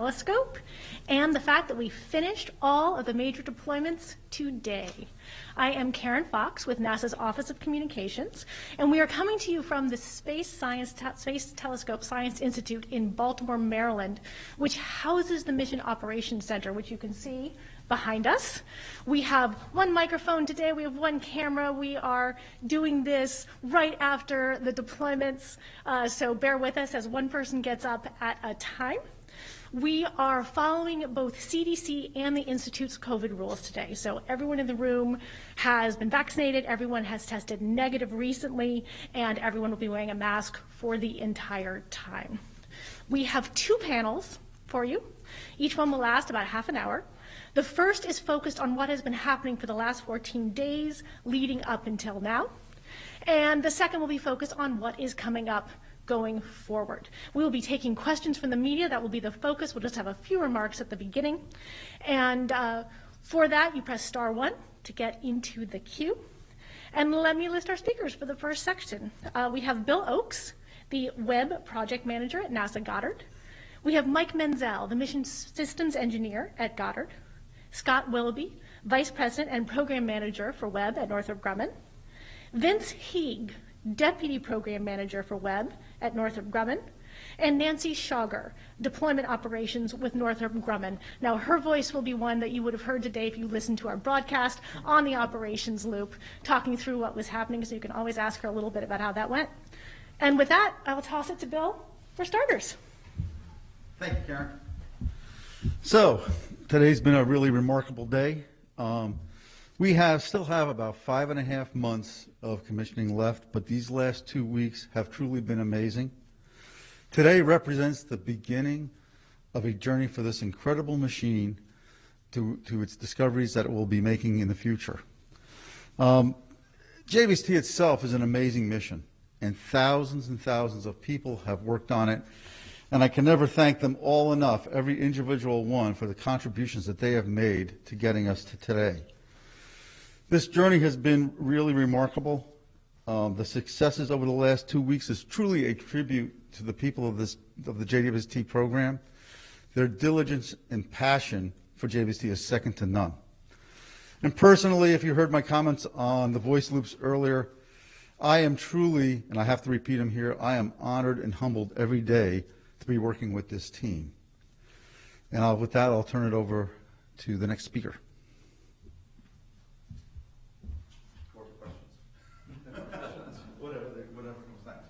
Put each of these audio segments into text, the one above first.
Telescope and the fact that we finished all of the major deployments today. I am Karen Fox with NASA's Office of Communications, and we are coming to you from the Space Telescope Science Institute in Baltimore, Maryland, which houses the Mission Operations Center, which you can see behind us. We have one microphone today, we have one camera. We are doing this right after the deployments, so bear with us as one person gets up at a time. We are following both CDC and the Institute's COVID rules today. So everyone in the room has been vaccinated, everyone has tested negative recently, and everyone will be wearing a mask for the entire time. We have two panels for you. Each one will last about half an hour. The first is focused on what has been happening for the last 14 days leading up until now. And the second will be focused on what is coming up going forward. We will be taking questions from the media. That will be the focus. We'll just have a few remarks at the beginning. And for that, you press *1 to get into the queue. And let me list our speakers for the first section. We have Bill Oakes, the Webb Project Manager at NASA Goddard. We have Mike Menzel, the Mission Systems Engineer at Goddard. Scott Willoughby, Vice President and Program Manager for Webb at Northrop Grumman. Vince Heeg, Deputy Program Manager for Webb at Northrop Grumman. And Nancy Schauger, Deployment Operations with Northrop Grumman. Now, her voice will be one that you would have heard today if you listened to our broadcast on the operations loop, talking through what was happening, so you can always ask her a little bit about how that went. And with that, I will toss it to Bill for starters. Thank you, Karen. So, today's been a really remarkable day. We still have about 5.5 months of commissioning left, but these last 2 weeks have truly been amazing. Today represents the beginning of a journey for this incredible machine to its discoveries that it will be making in the future. JWST itself is an amazing mission, and thousands of people have worked on it. And I can never thank them all enough, every individual one, for the contributions that they have made to getting us to today. This journey has been really remarkable. The successes over the last 2 weeks is truly a tribute to the people of the JWST program. Their diligence and passion for JWST is second to none. And personally, if you heard my comments on the voice loops earlier, I am truly, and I have to repeat them here, I am honored and humbled every day to be working with this team. And with that, I'll turn it over to the next speaker. Whatever comes next.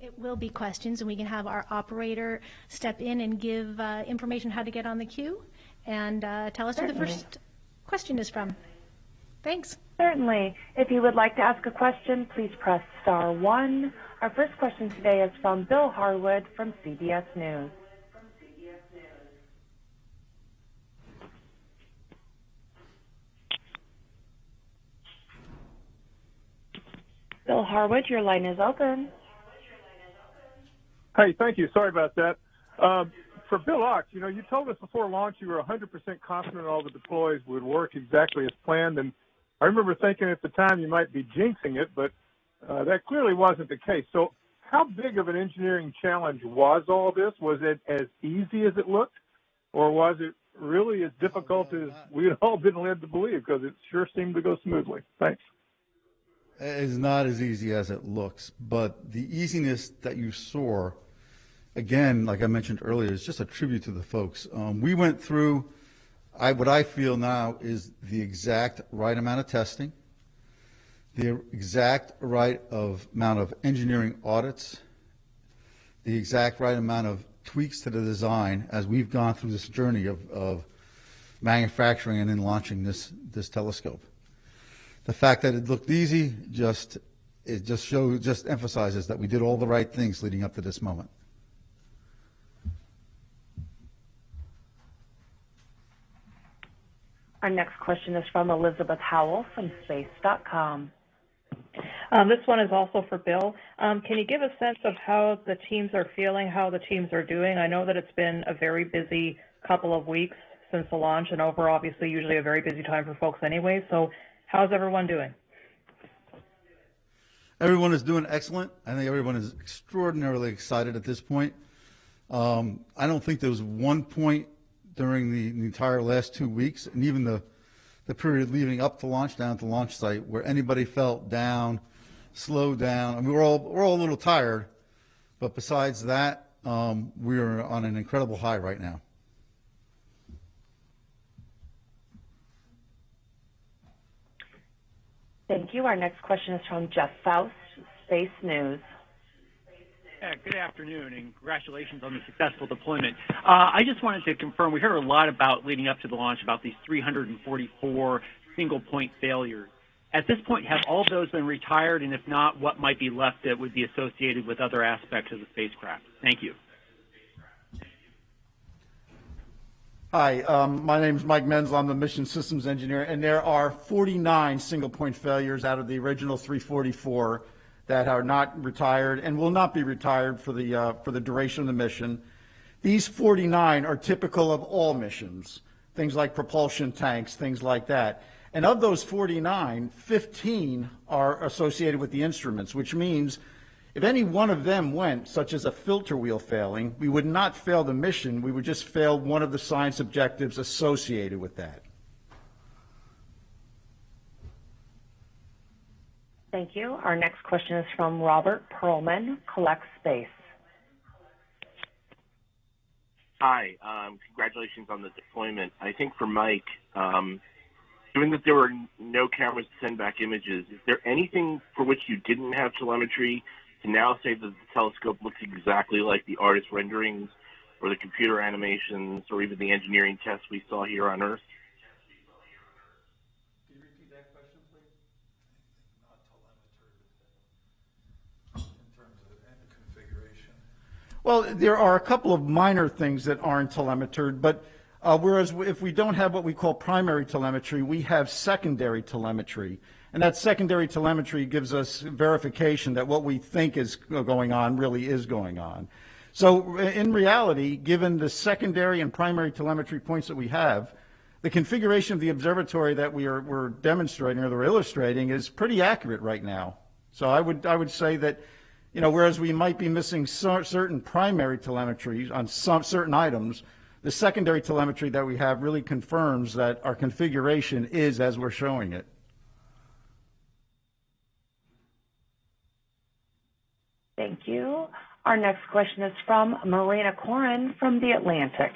It will be questions, and we can have our operator step in and give information how to get on the queue and tell us who the first question is from. Thanks. Certainly. If you would like to ask a question, please press *1. Our first question today is from Bill Harwood from CBS News. Bill Harwood, your line is open. Hey, thank you. Sorry about that. For Bill Ox, you told us before launch you were 100% confident all the deploys would work exactly as planned, and I remember thinking at the time you might be jinxing it, but that clearly wasn't the case. So how big of an engineering challenge was all this? Was it as easy as it looked, or was it really as difficult as we had all been led to believe? Because it sure seemed to go smoothly. Thanks. It's not as easy as it looks, but the easiness that you saw, again, like I mentioned earlier, is just a tribute to the folks. We went through what I feel now is the exact right amount of testing, the exact right amount of engineering audits, the exact right amount of tweaks to the design as we've gone through this journey of manufacturing and then launching this telescope. The fact that it looked easy just emphasizes that we did all the right things leading up to this moment. Our next question is from Elizabeth Howell from Space.com. This one is also for Bill. Can you give a sense of how the teams are feeling, how the teams are doing? I know that it's been a very busy couple of weeks since the launch, and over obviously usually a very busy time for folks anyway. So how's everyone doing? Everyone is doing excellent. I think everyone is extraordinarily excited at this point. I don't think there was one point during the entire last 2 weeks, and even the period leading up to launch, down at the launch site, where anybody felt down, slowed down. I mean, we're all a little tired, but besides that, we're on an incredible high right now. Thank you. Our next question is from Jeff Faust, Space News. Good afternoon, and congratulations on the successful deployment. I just wanted to confirm, we heard a lot about, leading up to the launch, about these 344 single-point failures. At this point, have all of those been retired, and if not, what might be left that would be associated with other aspects of the spacecraft? Thank you. Hi, my name is Mike Menzel. I'm the mission systems engineer, and there are 49 single-point failures out of the original 344 that are not retired and will not be retired for the duration of the mission. These 49 are typical of all missions, things like propulsion tanks, things like that. And of those 49, 15 are associated with the instruments, which means if any one of them went, such as a filter wheel failing, we would not fail the mission, we would just fail one of the science objectives associated with that. Thank you. Our next question is from Robert Perlman, Collect Space. Hi, congratulations on the deployment. I think for Mike, given that there were no cameras to send back images, is there anything for which you didn't have telemetry to now say that the telescope looks exactly like the artist renderings or the computer animations or even the engineering tests we saw here on Earth? Can you repeat that question, please? Not telemetry in terms of the configuration. Well, there are a couple of minor things that aren't telemetered, but whereas if we don't have what we call primary telemetry, we have secondary telemetry. And that secondary telemetry gives us verification that what we think is going on really is going on. So in reality, given the secondary and primary telemetry points that we have, the configuration of the observatory that we're demonstrating or that we're illustrating is pretty accurate right now. So I would say that, you know, whereas we might be missing certain primary telemetry on some certain items, the secondary telemetry that we have really confirms that our configuration is as we're showing it. Thank you. Our next question is from Marina Corin from The Atlantic.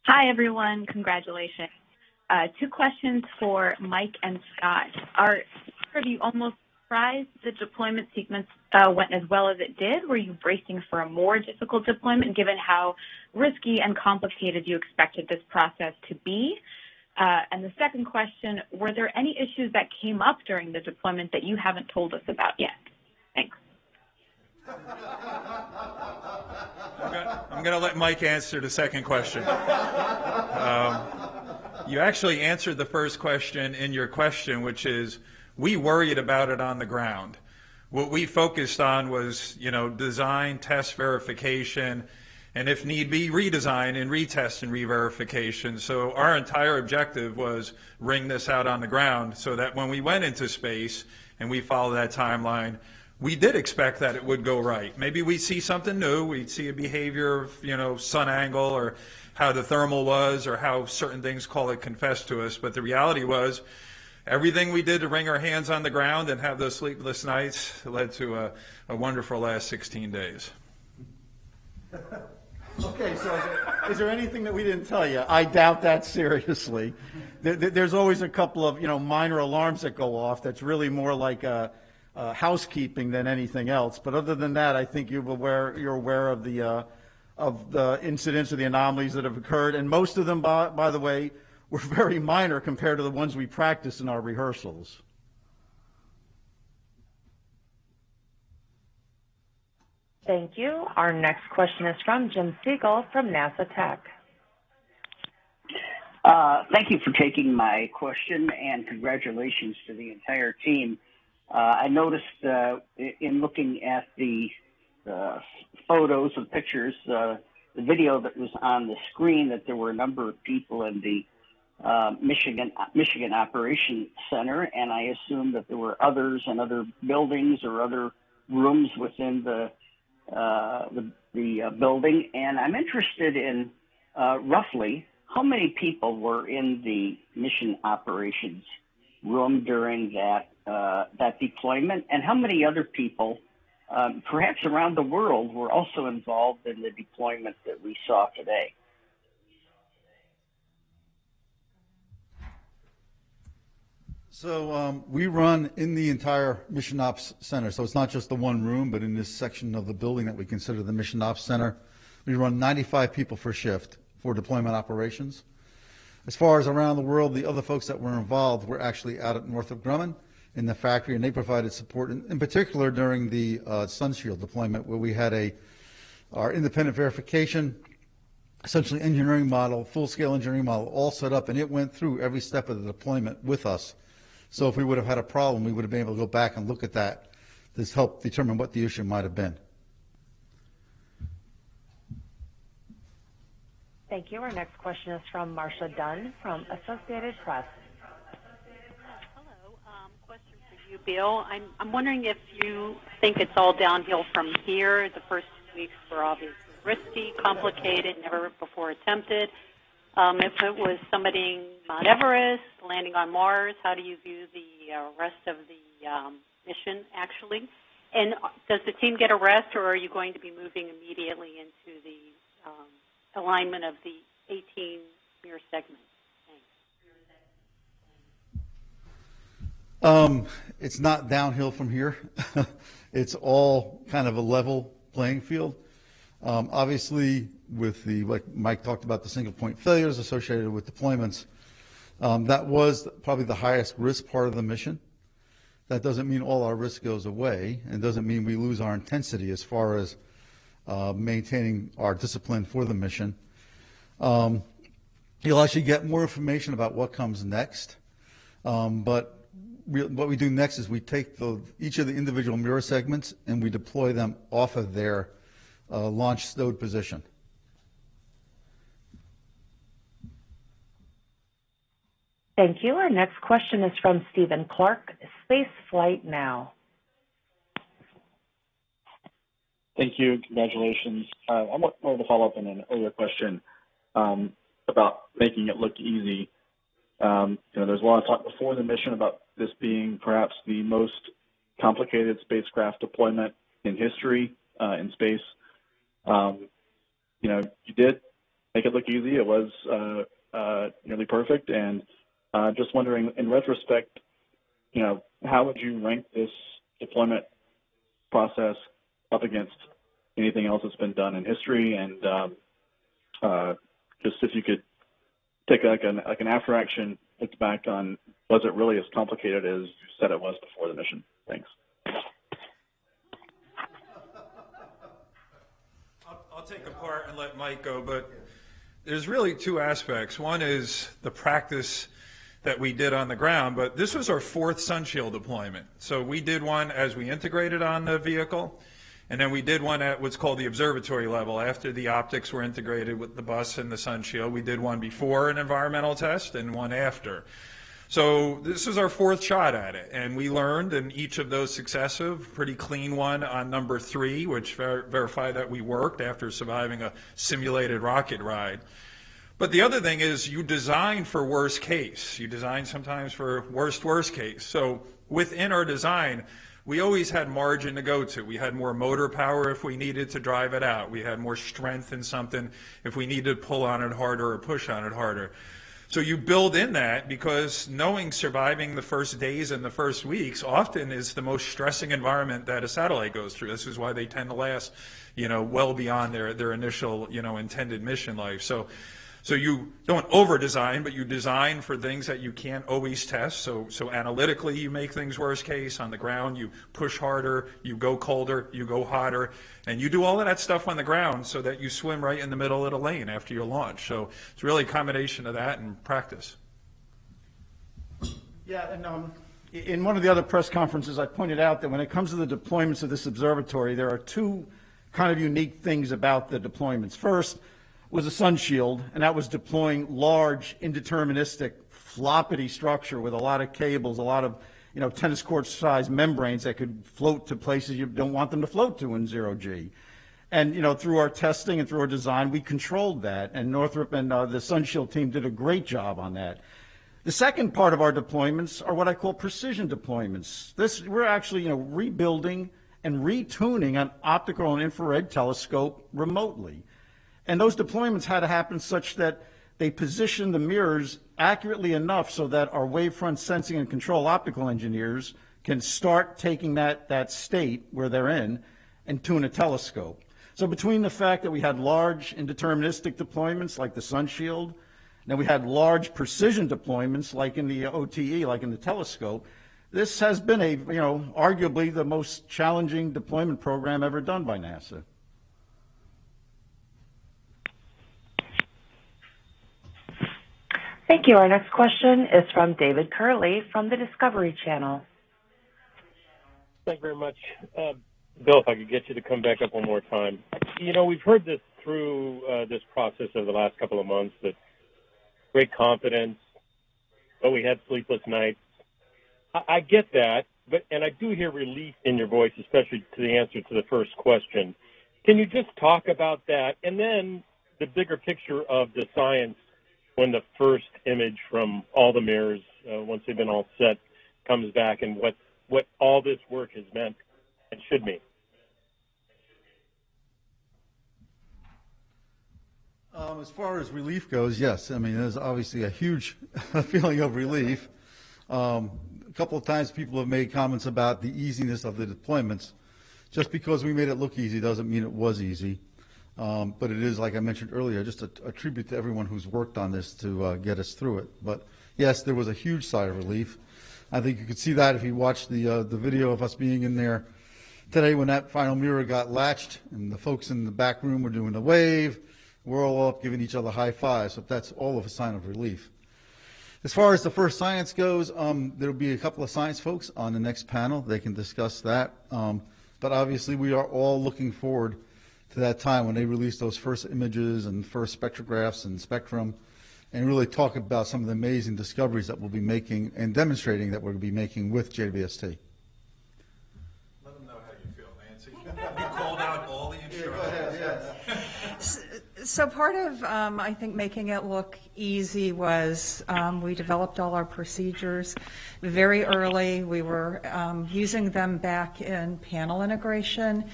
Hi, everyone. Congratulations. Two questions for Mike and Scott. Are you almost surprised the deployment sequence went as well as it did? Were you bracing for a more difficult deployment given how risky and complicated you expected this process to be? And the second question, were there any issues that came up during the deployment that you haven't told us about yet? Thanks. I'm going to let Mike answer the second question. You actually answered the first question in your question, which is we worried about it on the ground. What we focused on was, design, test, verification, and if need be, redesign and retest and re-verification. So our entire objective was wring this out on the ground so that when we went into space and we followed that timeline, we did expect that it would go right. Maybe we'd see something new. We'd see a behavior of, sun angle or how the thermal was or how certain things confessed to us. But the reality was everything we did to wring our hands on the ground and have those sleepless nights led to a wonderful last 16 days. Okay, so is there anything that we didn't tell you? I doubt that seriously. There's always a couple of minor alarms that go off. That's really more like housekeeping than anything else. But other than that, I think you're aware of the incidents or the anomalies that have occurred, and most of them, by the way, were very minor compared to the ones we practiced in our rehearsals. Thank you. Our next question is from Jim Siegel from NASA Tech. Thank you for taking my question, and congratulations to the entire team. I noticed in looking at the photos and pictures, the video that was on the screen, that there were a number of people in the Michigan Operations Center, and I assume that there were others and other buildings or other rooms within the building. And I'm interested in roughly how many people were in the mission operations room during that deployment, and how many other people, perhaps around the world, were also involved in the deployment that we saw today. So we run in the entire Mission Ops Center. So it's not just the one room, but in this section of the building that we consider the Mission Ops Center. We run 95 people per shift for deployment operations. As far as around the world, the other folks that were involved were actually out at Northrop Grumman in the factory, and they provided support, in particular during the Sunshield deployment, where we had our independent verification, essentially engineering model, full-scale engineering model, all set up, and it went through every step of the deployment with us. So if we would have had a problem, we would have been able to go back and look at that. This helped determine what the issue might have been. Thank you. Our next question is from Marcia Dunn from Associated Press. Hello. Question for you, Bill. I'm wondering if you think it's all downhill from here. The first 2 weeks were obviously risky, complicated, never before attempted. If it was summiting Mount Everest, landing on Mars, how do you view the rest of the mission, actually? And does the team get a rest, or are you going to be moving immediately into the alignment of the 18-year segment? Thanks. It's not downhill from here. It's all kind of a level playing field. Obviously, with like Mike talked about, the single point failures associated with deployments, that was probably the highest risk part of the mission. That doesn't mean all our risk goes away, and doesn't mean we lose our intensity as far as maintaining our discipline for the mission. You'll actually get more information about what comes next, but what we do next is we take each of the individual mirror segments and we deploy them off of their launch stowed position. Thank you. Our next question is from Stephen Clark, Space Flight Now. Thank you. Congratulations. I wanted to follow up on an earlier question about making it look easy. There's a lot of talk before the mission about this being perhaps the most complicated spacecraft deployment in history in space. You did make it look easy. It was nearly perfect. And just wondering, in retrospect, how would you rank this deployment process up against anything else that's been done in history? And just if you could take like an after action look back on, was it really as complicated as you said it was before the mission? Thanks. I'll take a part and let Mike go, but there's really two aspects. One is the practice that we did on the ground, but this was our fourth Sunshield deployment. So we did one as we integrated on the vehicle, and then we did one at what's called the observatory level after the optics were integrated with the bus and the Sunshield. We did one before an environmental test and one after. So this is our fourth shot at it, and we learned in each of those successive, pretty clean one on number 3, which verified that we worked after surviving a simulated rocket ride. But the other thing is you design for worst case. You design sometimes for worst case. So within our design, we always had margin to go to. We had more motor power if we needed to drive it out. We had more strength in something if we needed to pull on it harder or push on it harder. So you build in that, because knowing surviving the first days and the first weeks often is the most stressing environment that a satellite goes through. This is why they tend to last, well beyond their initial, intended mission life. So you don't over-design, but you design for things that you can't always test. So analytically, you make things worst case. On the ground, you push harder, you go colder, you go hotter, and you do all of that stuff on the ground so that you swim right in the middle of the lane after your launch. So it's really a combination of that and practice. Yeah, and in one of the other press conferences, I pointed out that when it comes to the deployments of this observatory, there are two kind of unique things about the deployments. First, was a sun shield, and that was deploying large, indeterministic, floppity structure with a lot of cables, a lot of tennis court-sized membranes that could float to places you don't want them to float to in zero-G. And, through our testing and through our design, we controlled that, and Northrop and the Sunshield team did a great job on that. The second part of our deployments are what I call precision deployments. We're actually, rebuilding and retuning an optical and infrared telescope remotely. And those deployments had to happen such that they position the mirrors accurately enough so that our wavefront sensing and control optical engineers can start taking that state where they're in and tune a telescope. So between the fact that we had large indeterministic deployments like the Sunshield, and then we had large precision deployments like in the OTE, like in the telescope, this has been arguably the most challenging deployment program ever done by NASA. Thank you. Our next question is from David Curley from the Discovery Channel. Thank you very much. Bill, if I could get you to come back up one more time. We've heard this through this process over the last couple of months, that great confidence, but we had sleepless nights. I get that, and I do hear relief in your voice, especially to the answer to the first question. Can you just talk about that, and then the bigger picture of the science when the first image from all the mirrors, once they've been all set, comes back, and what all this work has meant and should mean? As far as relief goes, yes. I mean, there's obviously a huge feeling of relief. A couple of times people have made comments about the easiness of the deployments. Just because we made it look easy doesn't mean it was easy. But it is, like I mentioned earlier, just a tribute to everyone who's worked on this to get us through it. But yes, there was a huge sigh of relief. I think you could see that if you watched the video of us being in there today when that final mirror got latched and the folks in the back room were doing the wave. We're all up giving each other high fives, so that's all of a sign of relief. As far as the first science goes, there'll be a couple of science folks on the next panel. They can discuss that. But obviously we are all looking forward to that time when they release those first images and first spectrographs and spectrum and really talk about some of the amazing discoveries that we'll be making and demonstrating that we'll be making with JWST. Let them know how you feel, Nancy. You called out all the instructors. So part of, I think, making it look easy was we developed all our procedures very early. We were using them back in panel integration.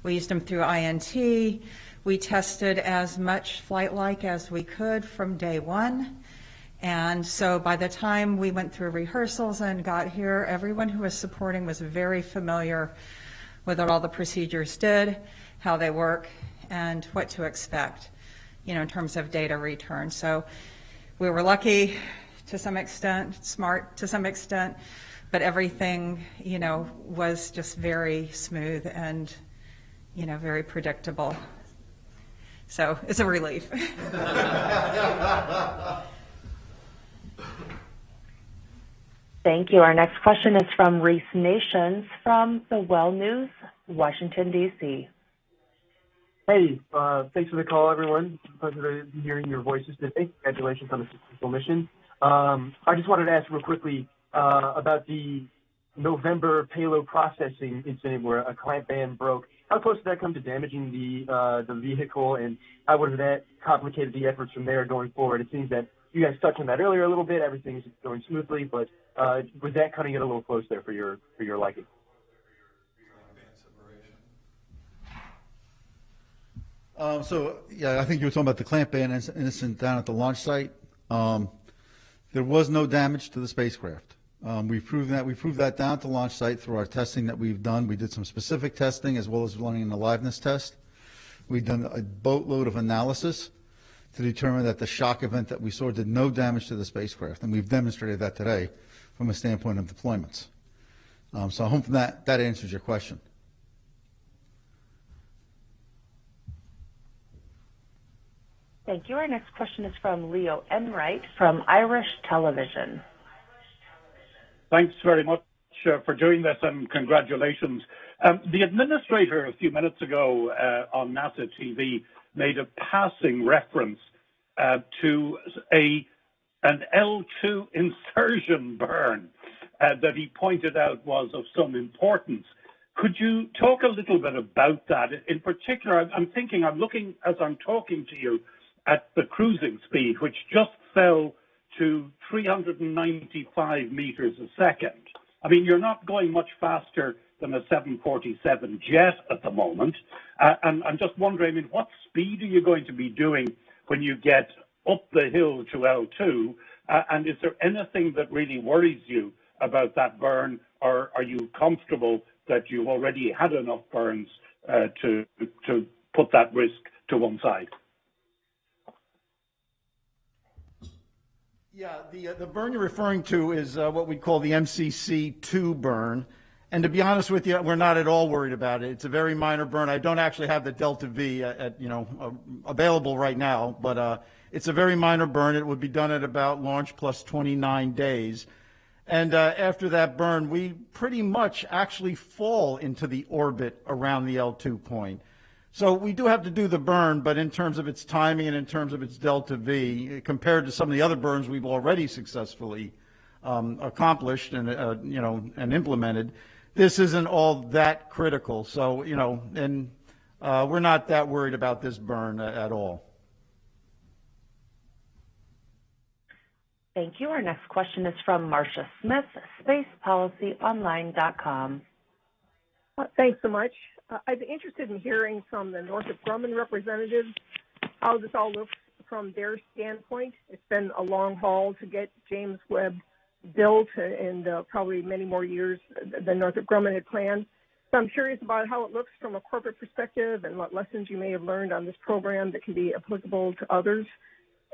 We used them through INT. We tested as much flight-like as we could from day one. And so by the time we went through rehearsals and got here, everyone who was supporting was very familiar with what all the procedures did, how they work, and what to expect, in terms of data return. So we were lucky to some extent, smart to some extent, but everything, was just very smooth and, very predictable. So it's a relief. Thank you. Our next question is from Reese Nations from the Well News, Washington, D.C. Hey, thanks for the call, everyone. It's a pleasure to be hearing your voices today. Congratulations on the successful mission. I just wanted to ask real quickly about the November payload processing incident where a clamp band broke. How close did that come to damaging the vehicle, and how would that complicated the efforts from there going forward? It seems that you guys touched on that earlier a little bit. Everything's going smoothly, but was that cutting it a little close there for your liking? I think you were talking about the clamp band incident down at the launch site. There was no damage to the spacecraft. We've proven that. We proved that down at the launch site through our testing that we've done. We did some specific testing as well as running an aliveness test. We've done a boatload of analysis to determine that the shock event that we saw did no damage to the spacecraft, and we've demonstrated that today from a standpoint of deployments. So I hope that answers your question. Thank you. Our next question is from Leo Enright from Irish Television. Thanks very much. for doing this, and congratulations. The administrator a few minutes ago on NASA TV made a passing reference to an L2 insertion burn that he pointed out was of some importance. Could you talk a little bit about that? In particular, I'm looking as I'm talking to you at the cruising speed, which just fell to 395 meters a second. I mean, you're not going much faster than a 747 jet at the moment. And I'm just wondering, I mean, what speed are you going to be doing when you get up the hill to L2? And is there anything that really worries you about that burn, or are you comfortable that you've already had enough burns to put that risk to one side? Yeah, the burn you're referring to is what we call the MCC2 burn. And to be honest with you, we're not at all worried about it. It's a very minor burn. I don't actually have the Delta V available right now, but it's a very minor burn. It would be done at about launch plus 29 days. And after that burn, we pretty much actually fall into the orbit around the L2 point. So we do have to do the burn, but in terms of its timing and in terms of its Delta V, compared to some of the other burns we've already successfully accomplished and and implemented, this isn't all that critical. So we're not that worried about this burn at all. Thank you. Our next question is from Marcia Smith, spacepolicyonline.com. Thanks so much. I'd be interested in hearing from the Northrop Grumman representatives how this all looks from their standpoint. It's been a long haul to get James Webb built, and probably many more years than Northrop Grumman had planned. So I'm curious about how it looks from a corporate perspective and what lessons you may have learned on this program that can be applicable to others.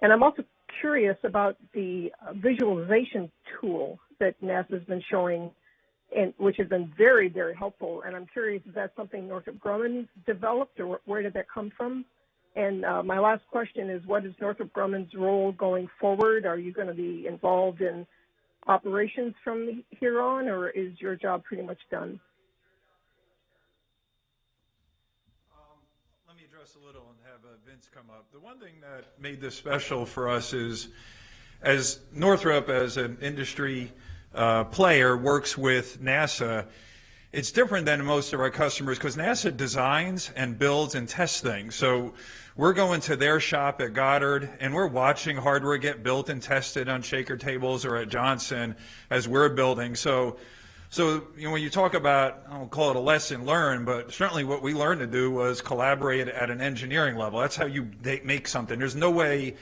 And I'm also curious about the visualization tool that NASA's been showing, and which has been very, very helpful. And I'm curious, is that something Northrop Grumman developed, or where did that come from? And my last question is, what is Northrop Grumman's role going forward? Are you going to be involved in operations from here on, or is your job pretty much done? Let me address a little and have Vince come up. The one thing that made this special for us is, as Northrop, as an industry player, works with NASA, it's different than most of our customers because NASA designs and builds and tests things. So we're going to their shop at Goddard and we're watching hardware get built and tested on shaker tables or at Johnson as we're building. So when you talk about, I don't call it a lesson learned, but certainly what we learned to do was collaborate at an engineering level. That's how you make something. There's no way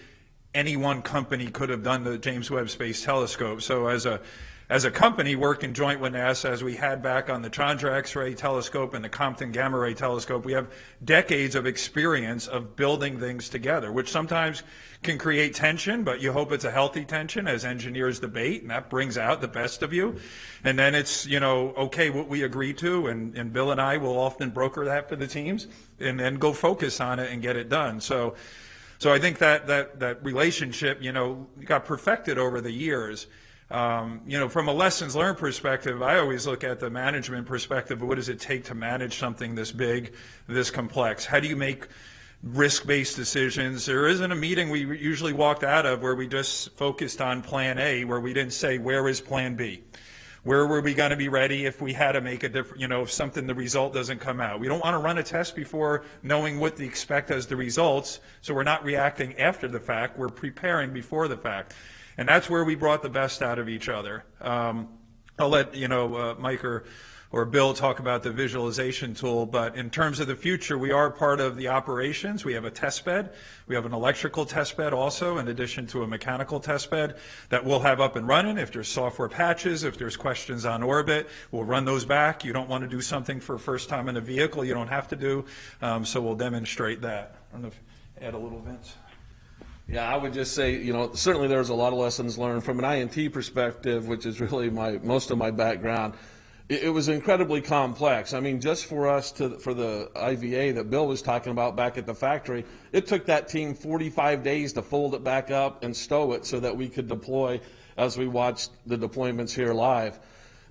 any one company could have done the James Webb Space Telescope. So as a company working joint with NASA, as we had back on the Chandra X-ray telescope and the Compton Gamma Ray telescope, we have decades of experience of building things together, which sometimes can create tension, but you hope it's a healthy tension as engineers debate, and that brings out the best of you. And then it's, okay, what we agree to, and Bill and I will often broker that for the teams, and then go focus on it and get it done. So I think that relationship, got perfected over the years. From a lessons learned perspective, I always look at the management perspective of what does it take to manage something this big, this complex? How do you make risk-based decisions? There isn't a meeting we usually walked out of where we just focused on plan A, where we didn't say, where is plan B? Where were we going to be ready if we had to make a different, if the result doesn't come out? We don't want to run a test before knowing what to expect as the results, so we're not reacting after the fact, we're preparing before the fact. And that's where we brought the best out of each other. I'll let Mike or Bill talk about the visualization tool, but in terms of the future, we are part of the operations. We have a test bed. We have an electrical test bed also, in addition to a mechanical test bed that we'll have up and running. If there's software patches, if there's questions on orbit, we'll run those back. You don't want to do something for first time in a vehicle you don't have to do, so we'll demonstrate that. I don't know if add a little, Vince. Yeah, I would just say, certainly there's a lot of lessons learned from an INT perspective, which is really most of my background. It was incredibly complex. I mean, just for us for the IVA that Bill was talking about back at the factory, it took that team 45 days to fold it back up and stow it so that we could deploy as we watched the deployments here live.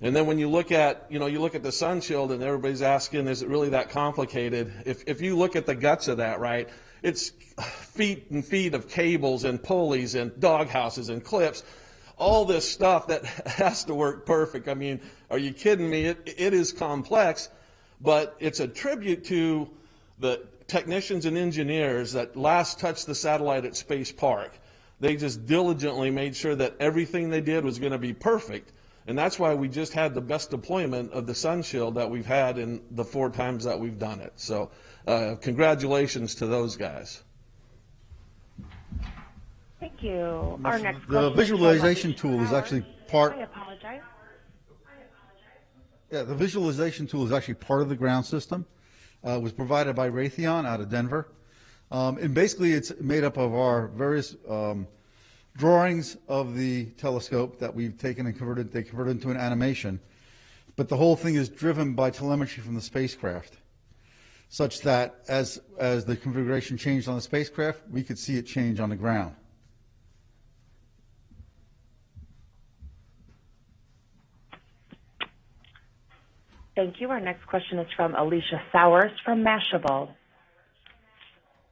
And then when you look at, you look at the sun shield and everybody's asking, is it really that complicated? If you look at the guts of that, right, it's feet and feet of cables and pulleys and dog houses and clips, all this stuff that has to work perfect. I mean, are you kidding me? It is complex, but it's a tribute to the technicians and engineers that last touched the satellite at Space Park. They just diligently made sure that everything they did was going to be perfect. And that's why we just had the best deployment of the sun shield that we've had in the 4 times that we've done it. So congratulations to those guys. Thank you. Our next The question visualization tool is actually part. I apologize. Yeah, the visualization tool is actually part of the ground system. It was provided by Raytheon out of Denver. And basically it's made up of our various drawings of the telescope that we've taken and converted. They converted into an animation. But the whole thing is driven by telemetry from the spacecraft, such that as the configuration changed on the spacecraft, we could see it change on the ground. Thank you. Our next question is from Alicia Sowers from Mashable.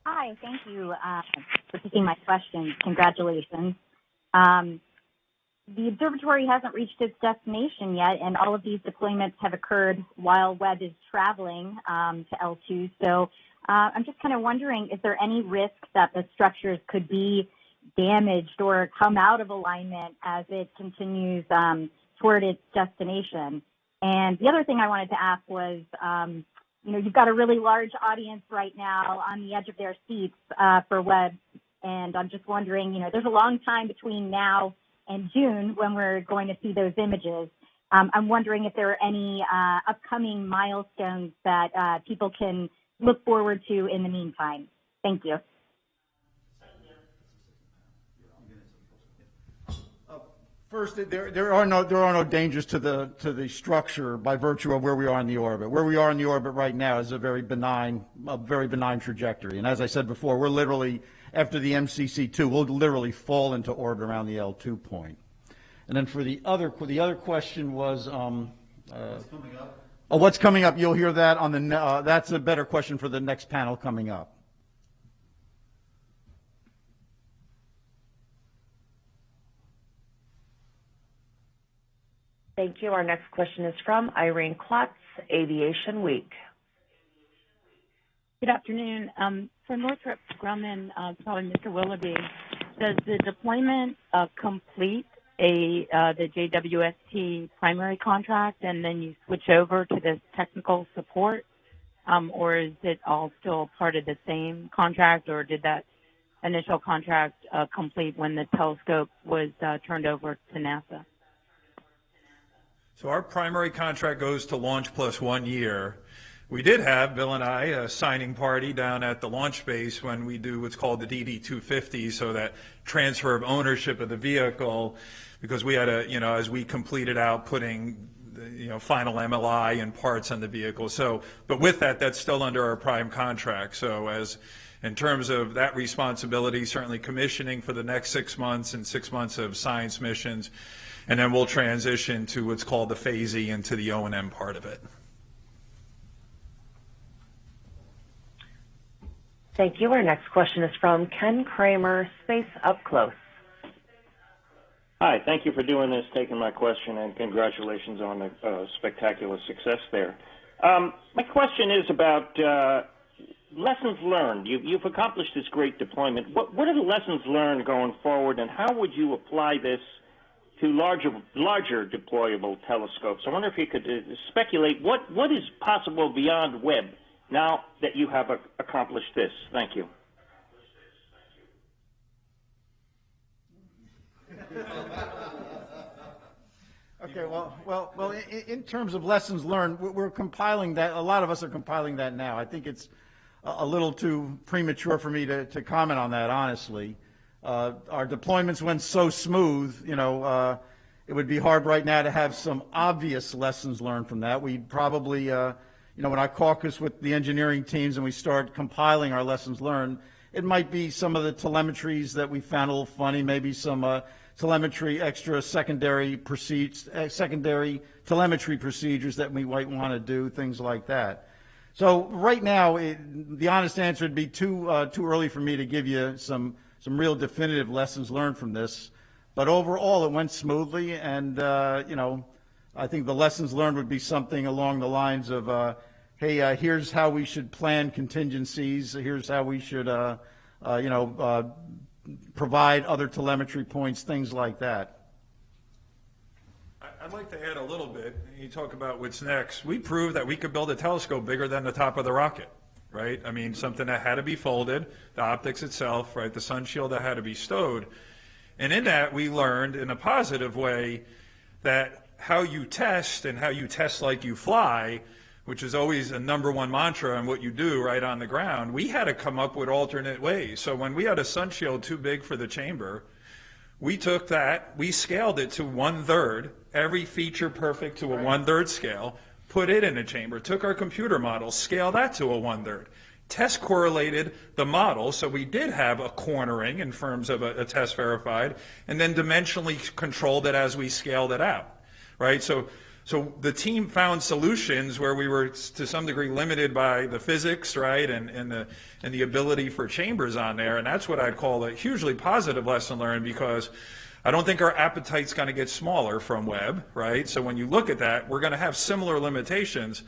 Hi, thank you for taking my question. Congratulations. The observatory hasn't reached its destination yet, and all of these deployments have occurred while Webb is traveling to L2. So I'm just kind of wondering, is there any risk that the structures could be damaged or come out of alignment as it continues toward its destination? And the other thing I wanted to ask was, you've got a really large audience right now on the edge of their seats for Webb, and I'm just wondering, there's a long time between now and June when we're going to see those images. I'm wondering if there are any upcoming milestones that people can look forward to in the meantime. Thank you. First, there are no dangers to the structure by virtue of where we are in the orbit. Where we are in the orbit right now is a very benign trajectory. And as I said before, we're literally, after the MCC2, we'll literally fall into orbit around the L2 point. And then for the other question was, what's coming up? You'll hear that on the. That's a better question for the next panel coming up. Thank you. Our next question is from Irene Klotz, Aviation Week. Good afternoon. For Northrop Grumman, probably Mr. Willoughby, does the deployment complete the JWST primary contract and then you switch over to this technical support, or is it all still part of the same contract, or did that initial contract complete when the telescope was turned over to NASA? So our primary contract goes to launch plus 1 year. We did have, Bill and I, a signing party down at the launch base when we do what's called the DD-250, so that transfer of ownership of the vehicle, because we had as we completed out putting final MLI and parts on the vehicle. So, but with that, that's still under our prime contract. So in terms of that responsibility, certainly commissioning for the next 6 months and 6 months of science missions, and then we'll transition to what's called the Phase E into the O&M part of it. Thank you. Our next question is from Ken Kramer, Space Up Close. Hi, thank you for doing this, taking my question, and congratulations on the spectacular success there. My question is about lessons learned. You've accomplished this great deployment. What are the lessons learned going forward, and how would you apply this to larger deployable telescopes? I wonder if you could speculate what is possible beyond Webb now that you have accomplished this. Thank you. Okay, well, in terms of lessons learned, we're compiling that. A lot of us are compiling that now. I think it's a little too premature for me to comment on that, honestly. Our deployments went so smooth, it would be hard right now to have some obvious lessons learned from that. We'd probably, when I caucus with the engineering teams and we start compiling our lessons learned, it might be some of the telemetries that we found a little funny, maybe some telemetry, extra secondary telemetry procedures that we might want to do, things like that. So right now, the honest answer would be too early for me to give you some real definitive lessons learned from this. But overall, it went smoothly, and I think the lessons learned would be something along the lines of, hey, here's how we should plan contingencies. Here's how we should, provide other telemetry points, things like that. I'd like to add a little bit. You talk about what's next. We proved that we could build a telescope bigger than the top of the rocket, right? I mean, something that had to be folded, the optics itself, right? The sun shield that had to be stowed. And in that, we learned in a positive way that how you test and how you test like you fly, which is always a #1 mantra on what you do right on the ground, we had to come up with alternate ways. So when we had a sun shield too big for the chamber, we took that, we scaled it to 1/3, every feature perfect to a 1/3 scale, put it in a chamber, took our computer model, scaled that to a 1/3. Test correlated the model, so we did have a cornering in terms of a test verified, and then dimensionally controlled it as we scaled it out, right? So the team found solutions where we were to some degree limited by the physics, right, and the ability for chambers on there, and that's what I'd call a hugely positive lesson learned, because I don't think our appetite's going to get smaller from Webb, right? So when you look at that, we're going to have similar limitations,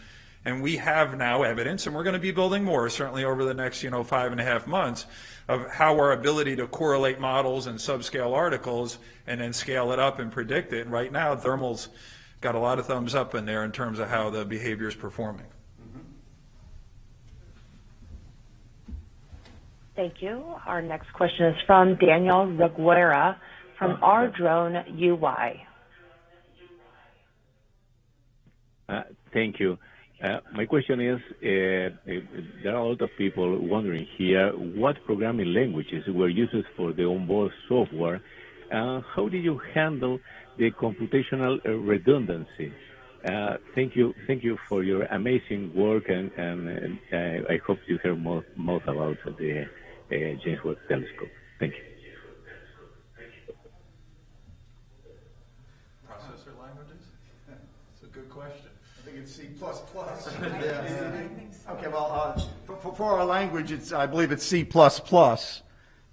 and we have now evidence, and we're going to be building more, certainly over the next 5.5 months, of how our ability to correlate models and subscale articles and then scale it up and predict it. And right now, thermal's got a lot of thumbs up in there in terms of how the behavior is performing. Thank you. Our next question is from Daniel Reguera from Our Drone UI. Thank you. My question is, there are a lot of people wondering here what programming languages were used for the onboard software. How did you handle the computational redundancy? Thank you for your amazing work, and I hope you hear more about the James Webb Telescope. Thank you. Processor languages? That's a good question. I think it's C++. Okay, well, for our language, I believe it's C++.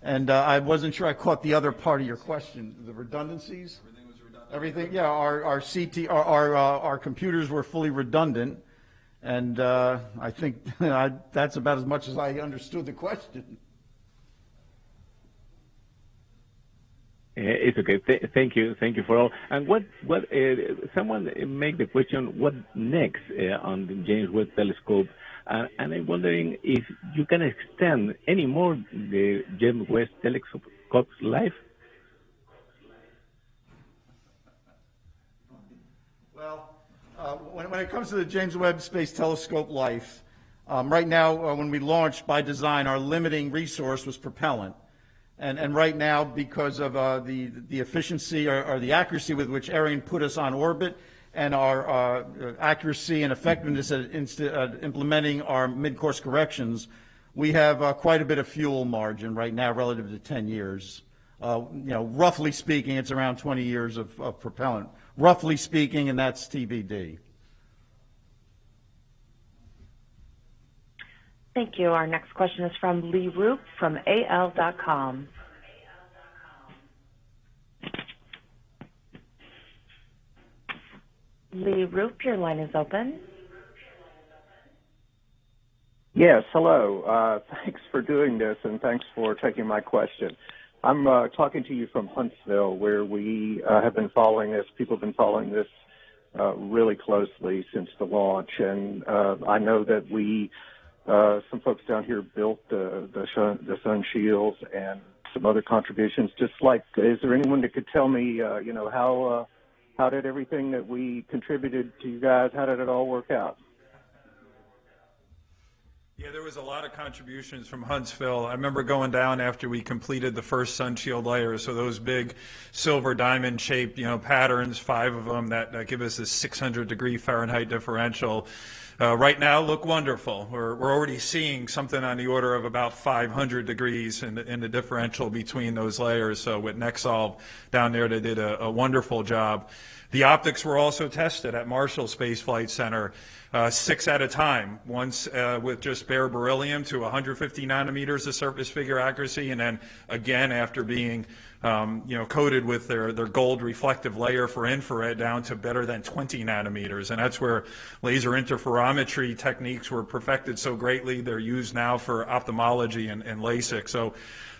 And I wasn't sure I caught the other part of your question. The redundancies? Everything was redundant. Everything, yeah. Our computers were fully redundant, and I think that's about as much as I understood the question. It's okay. Thank you for all. And what someone make the question, what next on the James Webb Telescope? And I'm wondering if you can extend any more the James Webb Telescope's life. Well, when it comes to the James Webb Space Telescope life, right now, when we launched, by design, our limiting resource was propellant. And right now, because of the efficiency or the accuracy with which Ariane put us on orbit, and our accuracy and effectiveness at implementing our mid-course corrections, we have quite a bit of fuel margin right now relative to 10 years. Roughly speaking, it's around 20 years of propellant. Roughly speaking, and that's TBD. Thank you. Our next question is from Lee Roop from AL.com. Lee Roop, your line is open. Yes, hello. Thanks for doing this, and thanks for taking my question. I'm talking to you from Huntsville, where we have been following this. People have been following this really closely since the launch, and I know that some folks down here built the sun shields and some other contributions. Just like, is there anyone that could tell me, how did everything that we contributed to you guys, how did it all work out? Yeah, there was a lot of contributions from Huntsville. I remember going down after we completed the first sunshield layer, so those big silver diamond shaped, patterns, 5 of them that give us a 600-degree Fahrenheit differential. Right now look wonderful. We're already seeing something on the order of about 500 degrees in the differential between those layers. So with Nexolve down there, they did a wonderful job. The optics were also tested at Marshall Space Flight Center, 6 at a time, once with just bare beryllium to 150 nanometers of surface figure accuracy, and then again after being coated with their gold reflective layer for infrared down to better than 20 nanometers. And that's where laser interferometry techniques were perfected so greatly. They're used now for ophthalmology and LASIK.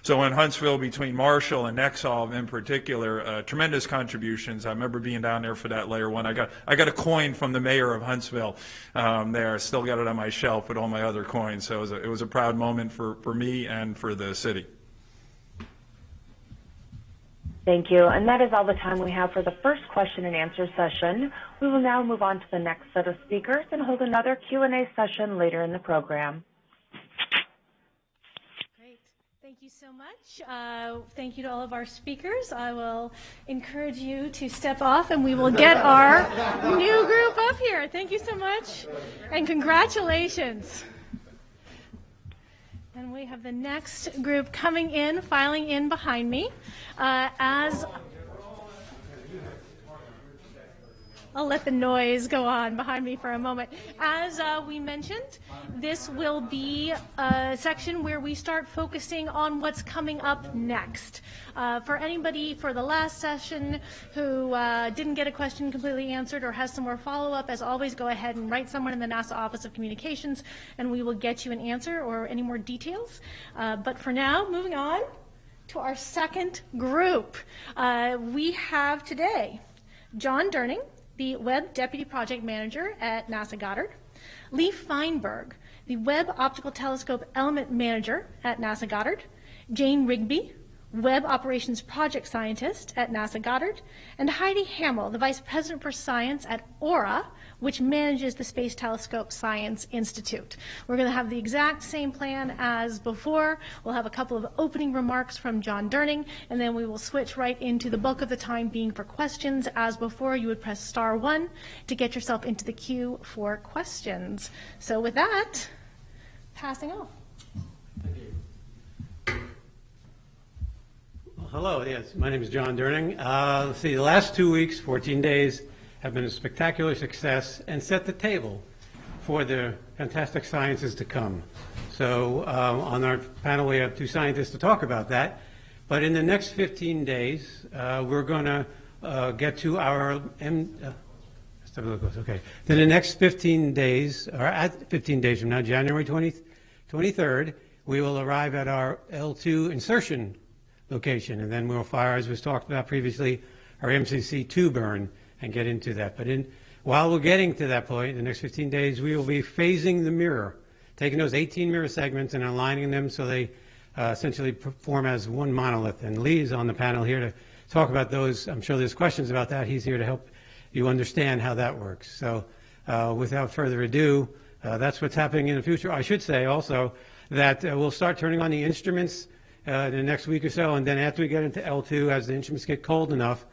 So in Huntsville, between Marshall and Nexolve in particular, tremendous contributions. I remember being down there for that layer 1. I got a coin from the mayor of Huntsville there. Still got it on my shelf with all my other coins. So it was a proud moment for me and for the city. Thank you. And that is all the time we have for the first question and answer session. We will now move on to the next set of speakers and hold another Q&A session later in the program. Great. Thank you so much. Thank you to all of our speakers. I will encourage you to step off and we will get our new group up here. Thank you so much and congratulations. And we have the next group coming in, filing in behind me. I'll let the noise go on behind me for a moment. As we mentioned, this will be a section where we start focusing on what's coming up next. For anybody for the last session who didn't get a question completely answered or has some more follow-up, as always, go ahead and write someone in the NASA Office of Communications and we will get you an answer or any more details. But for now, moving on to our second group. We have today John Durning, the Webb Deputy Project Manager at NASA Goddard, Lee Feinberg, the Webb Optical Telescope Element Manager at NASA Goddard, Jane Rigby, Webb Operations Project Scientist at NASA Goddard, and Heidi Hamill, the Vice President for Science at AURA, which manages the Space Telescope Science Institute. We're going to have the exact same plan as before. We'll have a couple of opening remarks from John Durning, and then we will switch right into the bulk of the time being for questions. As before, you would press star 1 to get yourself into the queue for questions. So with that, passing off. Hello, yes, my name is John Durning. Let's see, the last 2 weeks, 14 days, have been a spectacular success and set the table for the fantastic sciences to come. So on our panel, we have 2 scientists to talk about that. But in the next 15 days, we're going to get to our let's have a look. Okay. Then the next 15 days, or at 15 days from now, January 23rd, we will arrive at our L2 insertion location, and then we'll fire, as was talked about previously, our MCC2 burn and get into that. But while we're getting to that point, in the next 15 days, we will be phasing the mirror, taking those 18 mirror segments and aligning them so they essentially form as one monolith. And Lee is on the panel here to talk about those. I'm sure there's questions about that. He's here to help you understand how that works. So without further ado, that's what's happening in the future. I should say also that we'll start turning on the instruments in the next week or so, and then after we get into L2, as the instruments get cold enough,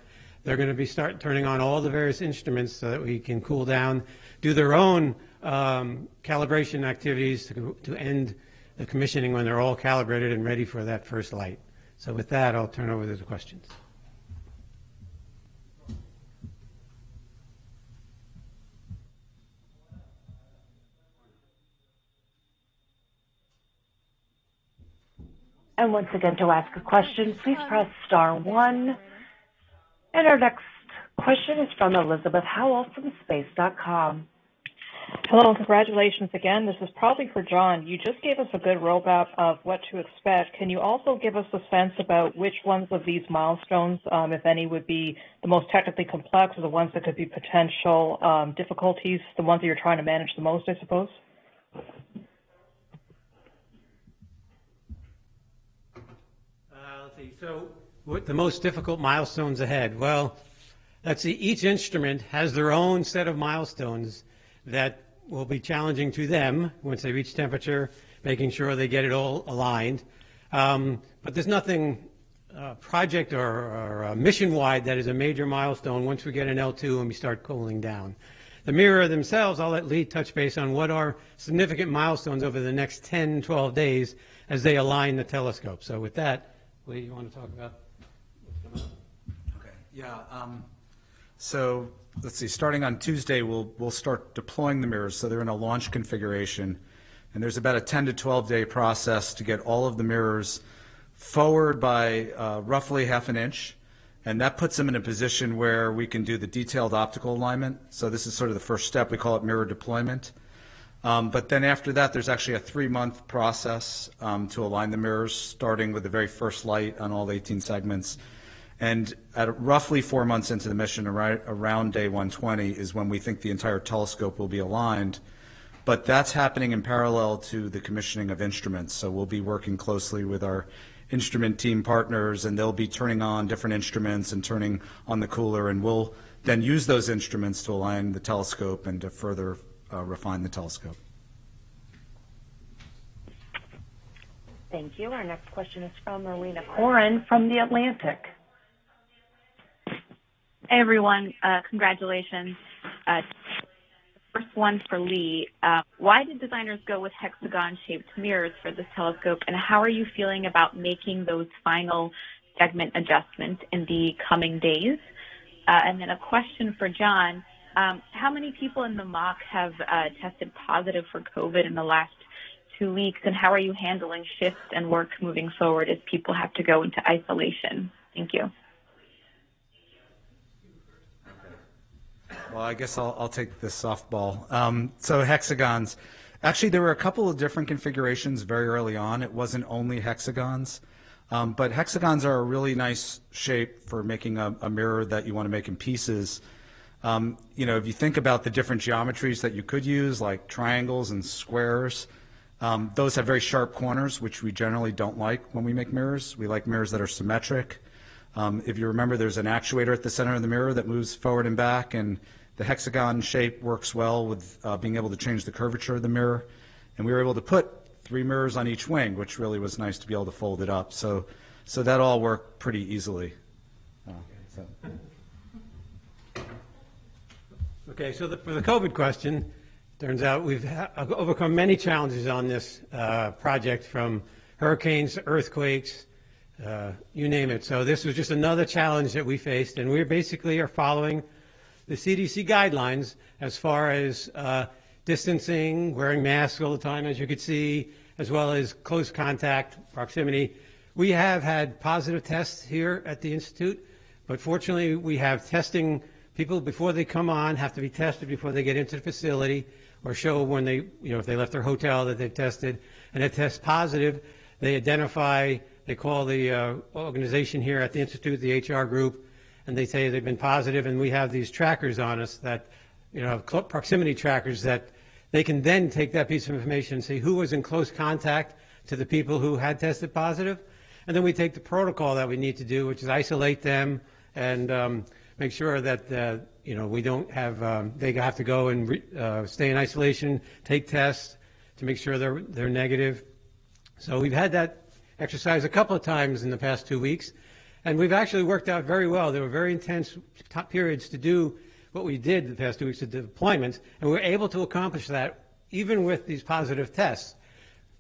they're going to start turning on all the various instruments so that we can cool down, do their own calibration activities to end the commissioning when they're all calibrated and ready for that first light. So with that, I'll turn over to the questions. And once again, to ask a question, please press star 1. And our next question is from Elizabeth Howell from space.com. Hello, and congratulations again. This is probably for John. You just gave us a good roadmap of what to expect. Can you also give us a sense about which ones of these milestones, if any, would be the most technically complex, or the ones that could be potential difficulties, the ones that you're trying to manage the most, I suppose? So what the most difficult milestones ahead? Well, let's see, each instrument has their own set of milestones that will be challenging to them once they reach temperature, making sure they get it all aligned. But there's nothing project or mission-wide that is a major milestone once we get an L2 and we start cooling down. The mirror themselves, I'll let Lee touch base on what are significant milestones over the next 10, 12 days as they align the telescope. So with that, Lee, you want to talk about what's coming up? Okay. Yeah. So let's see. Starting on Tuesday, we'll start deploying the mirrors. So they're in a launch configuration, and there's about a 10 to 12-day process to get all of the mirrors forward by roughly ½ inch. And that puts them in a position where we can do the detailed optical alignment. So this is sort of the first step. We call it mirror deployment. But then after that, there's actually a 3-month process to align the mirrors, starting with the very first light on all 18 segments. And at roughly 4 months into the mission, around day 120, is when we think the entire telescope will be aligned. But that's happening in parallel to the commissioning of instruments. So we'll be working closely with our instrument team partners, and they'll be turning on different instruments and turning on the cooler, and we'll then use those instruments to align the telescope and to further refine the telescope. Thank you. Our next question is from Marina Corin from The Atlantic. Hey, everyone. Congratulations. First one for Lee. Why did designers go with hexagon-shaped mirrors for this telescope, and how are you feeling about making those final segment adjustments in the coming days? And then a question for John. How many people in the mock have tested positive for COVID in the last 2 weeks, and how are you handling shifts and work moving forward as people have to go into isolation? Thank you. Well, I guess I'll take this softball. So hexagons. Actually, there were a couple of different configurations very early on. It wasn't only hexagons. But hexagons are a really nice shape for making a mirror that you want to make in pieces. You know, if you think about the different geometries that you could use, like triangles and squares, those have very sharp corners, which we generally don't like when we make mirrors. We like mirrors that are symmetric. If you remember, there's an actuator at the center of the mirror that moves forward and back, and the hexagon shape works well with being able to change the curvature of the mirror. And we were able to put 3 mirrors on each wing, which really was nice to be able to fold it up. So that all worked pretty easily. Okay, so for the COVID question, turns out we've overcome many challenges on this project, from hurricanes to earthquakes, you name it. So this was just another challenge that we faced, and we basically are following the CDC guidelines as far as distancing, wearing masks all the time, as you could see, as well as close contact, proximity. We have had positive tests here at the Institute, but fortunately we have testing. People, before they come on, have to be tested before they get into the facility, or show when they, if they left their hotel that they've tested, and they test positive, they identify, they call the organization here at the Institute, the HR group, and they say they've been positive, and we have these trackers on us that, proximity trackers that they can then take that piece of information and see who was in close contact to the people who had tested positive. And then we take the protocol that we need to do, which is isolate them and make sure that, we don't have, they have to go and stay in isolation, take tests to make sure they're negative. So we've had that exercise a couple of times in the past 2 weeks, and we've actually worked out very well. There were very intense periods to do what we did the past 2 weeks of deployment, and we were able to accomplish that even with these positive tests,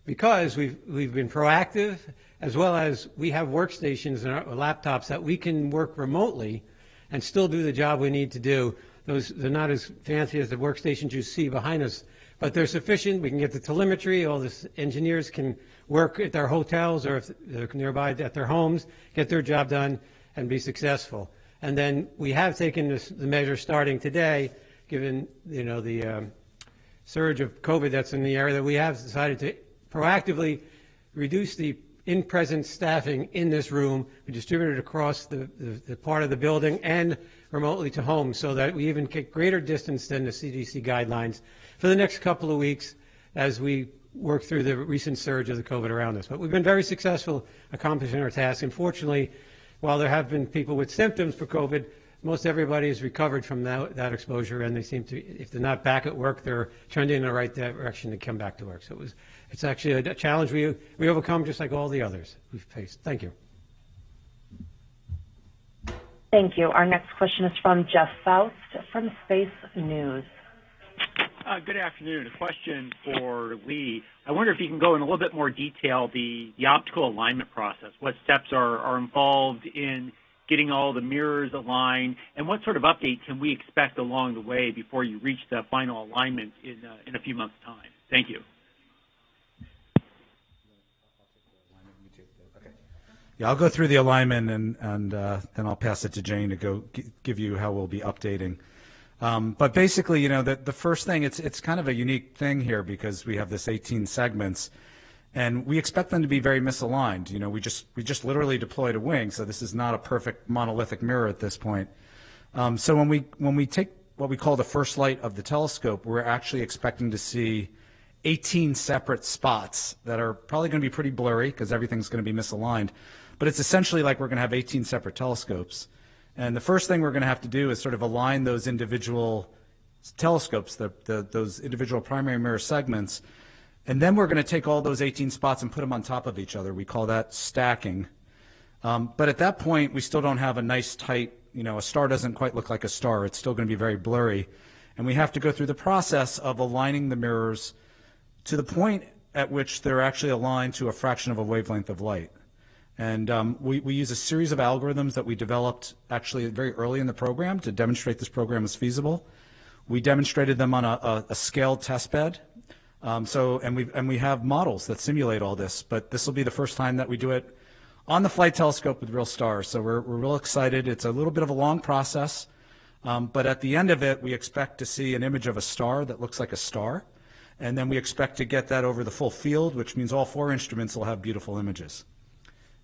because we've been proactive, as well as we have workstations and our laptops that we can work remotely and still do the job we need to do. They're not as fancy as the workstations you see behind us, but they're sufficient. We can get the telemetry. All the engineers can work at their hotels, or if they're nearby at their homes, get their job done and be successful. And then we have taken the measure starting today, given the surge of COVID that's in the area, that we have decided to proactively reduce the in-present staffing in this room. We distribute it across the part of the building and remotely to homes, so that we even get greater distance than the CDC guidelines for the next couple of weeks as we work through the recent surge of the COVID around us. But we've been very successful accomplishing our task. Unfortunately, while there have been people with symptoms for COVID, most everybody has recovered from that exposure, and they seem to, if they're not back at work, they're trending in the right direction to come back to work. So it's actually a challenge we overcome just like all the others we've faced. Thank you. Thank you. Our next question is from Jeff Faust from Space News. Good afternoon. A question for Lee. I wonder if you can go in a little bit more detail the optical alignment process. What steps are involved in getting all the mirrors aligned, and what sort of update can we expect along the way before you reach the final alignment in a few months' time? Thank you. Yeah, I'll go through the alignment and then I'll pass it to Jane to go give you how we'll be updating. But basically, the first thing, it's kind of a unique thing here because we have this 18 segments, and we expect them to be very misaligned. We just literally deployed a wing, so this is not a perfect monolithic mirror at this point. So when we take what we call the first light of the telescope, we're actually expecting to see 18 separate spots that are probably going to be pretty blurry because everything's going to be misaligned. But it's essentially like we're going to have 18 separate telescopes. And the first thing we're going to have to do is sort of align those individual telescopes, those individual primary mirror segments, and then we're going to take all those 18 spots and put them on top of each other. We call that stacking. But at that point, we still don't have a nice tight, a star doesn't quite look like a star. It's still going to be very blurry. And we have to go through the process of aligning the mirrors to the point at which they're actually aligned to a fraction of a wavelength of light. And we use a series of algorithms that we developed actually very early in the program to demonstrate this program is feasible. We demonstrated them on a scaled test bed. And we have models that simulate all this, but this will be the first time that we do it on the flight telescope with real stars. So we're real excited. It's a little bit of a long process, but at the end of it, we expect to see an image of a star that looks like a star. And then we expect to get that over the full field, which means all 4 instruments will have beautiful images.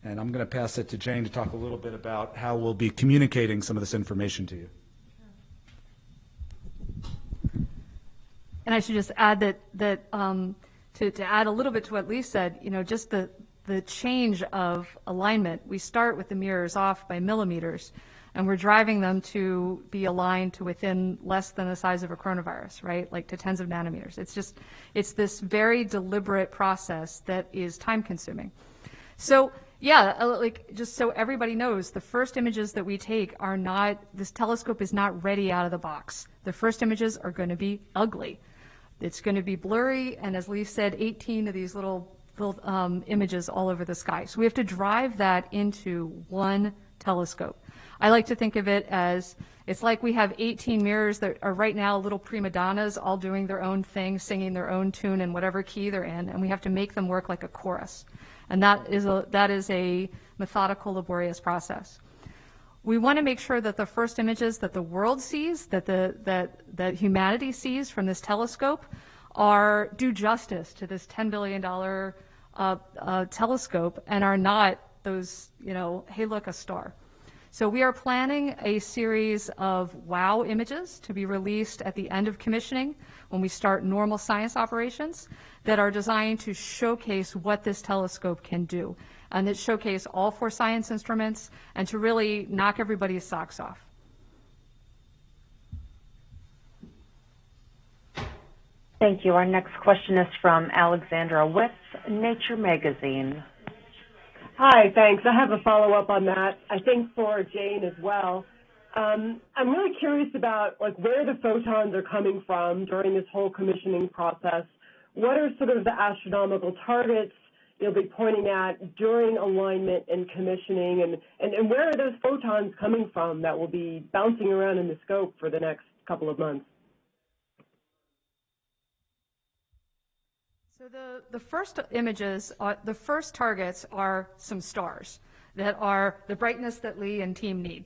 And I'm going to pass it to Jane to talk a little bit about how we'll be communicating some of this information to you. And I should just add that to add a little bit to what Lee said, just the change of alignment. We start with the mirrors off by millimeters, and we're driving them to be aligned to within less than the size of a coronavirus, right? Like to tens of nanometers. It's this very deliberate process that is time consuming. So yeah, like just so everybody knows, the first images that we take are not, this telescope is not ready out of the box. The first images are going to be ugly. It's going to be blurry, and as Lee said, 18 of these little images all over the sky. So we have to drive that into one telescope. I like to think of it as, it's like we have 18 mirrors that are right now little prima donnas all doing their own thing, singing their own tune in whatever key they're in, and we have to make them work like a chorus. And that is a methodical, laborious process. We want to make sure that the first images that the world sees, that humanity sees from this telescope, do justice to this $10 billion telescope and are not those, hey, look, a star. So we are planning a series of wow images to be released at the end of commissioning when we start normal science operations that are designed to showcase what this telescope can do, and that showcase all 4 science instruments and to really knock everybody's socks off. Thank you. Our next question is from Alexandra with Nature Magazine. Hi, thanks. I have a follow-up on that, I think for Jane as well. I'm really curious about where the photons are coming from during this whole commissioning process. What are sort of the astronomical targets you'll be pointing at during alignment and commissioning, and where are those photons coming from that will be bouncing around in the scope for the next couple of months? So the first images, the first targets are some stars that are the brightness that Lee and team need.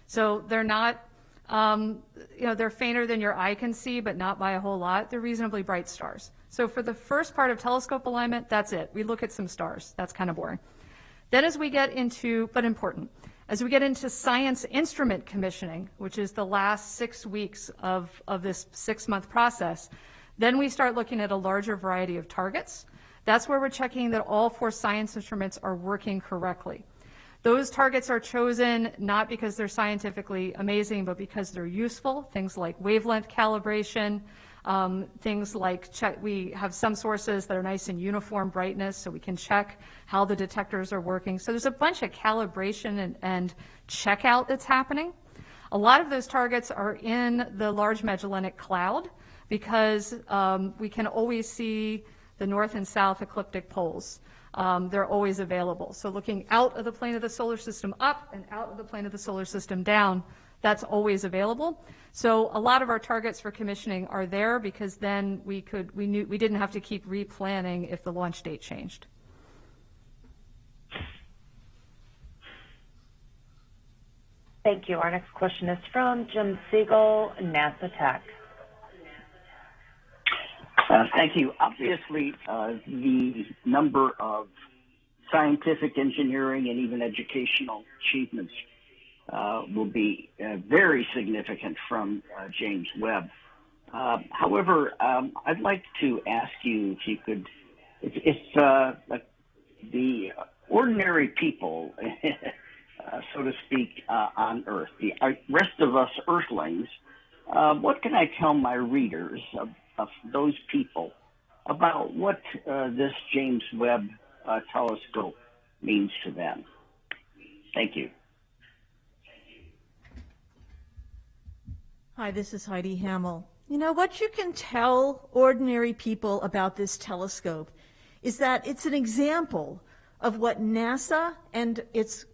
So they're not, they're fainter than your eye can see, but not by a whole lot. They're reasonably bright stars. So for the first part of telescope alignment, that's it. We look at some stars. That's kind of boring. Then as we get into, but important, as we get into science instrument commissioning, which is the last 6 weeks of this 6-month process, then we start looking at a larger variety of targets. That's where we're checking that all 4 science instruments are working correctly. Those targets are chosen not because they're scientifically amazing, but because they're useful. Things like wavelength calibration, things like we have some sources that are nice and uniform brightness, so we can check how the detectors are working. So there's a bunch of calibration and checkout that's happening. A lot of those targets are in the Large Magellanic Cloud because we can always see the north and south ecliptic poles. They're always available. So looking out of the plane of the solar system up and out of the plane of the solar system down, that's always available. So a lot of our targets for commissioning are there because then we didn't have to keep replanning if the launch date changed. Thank you. Our next question is from Jim Siegel, NASA Tech. Thank you. Obviously, the number of scientific, engineering, and even educational achievements will be very significant from James Webb. However, I'd like to ask you if you could, if the ordinary people, so to speak, on Earth, the rest of us Earthlings, what can I tell my readers of those people about what this James Webb telescope means to them? Thank you. Hi, this is Heidi Hamill. You know, what you can tell ordinary people about this telescope is that it's an example of what NASA and its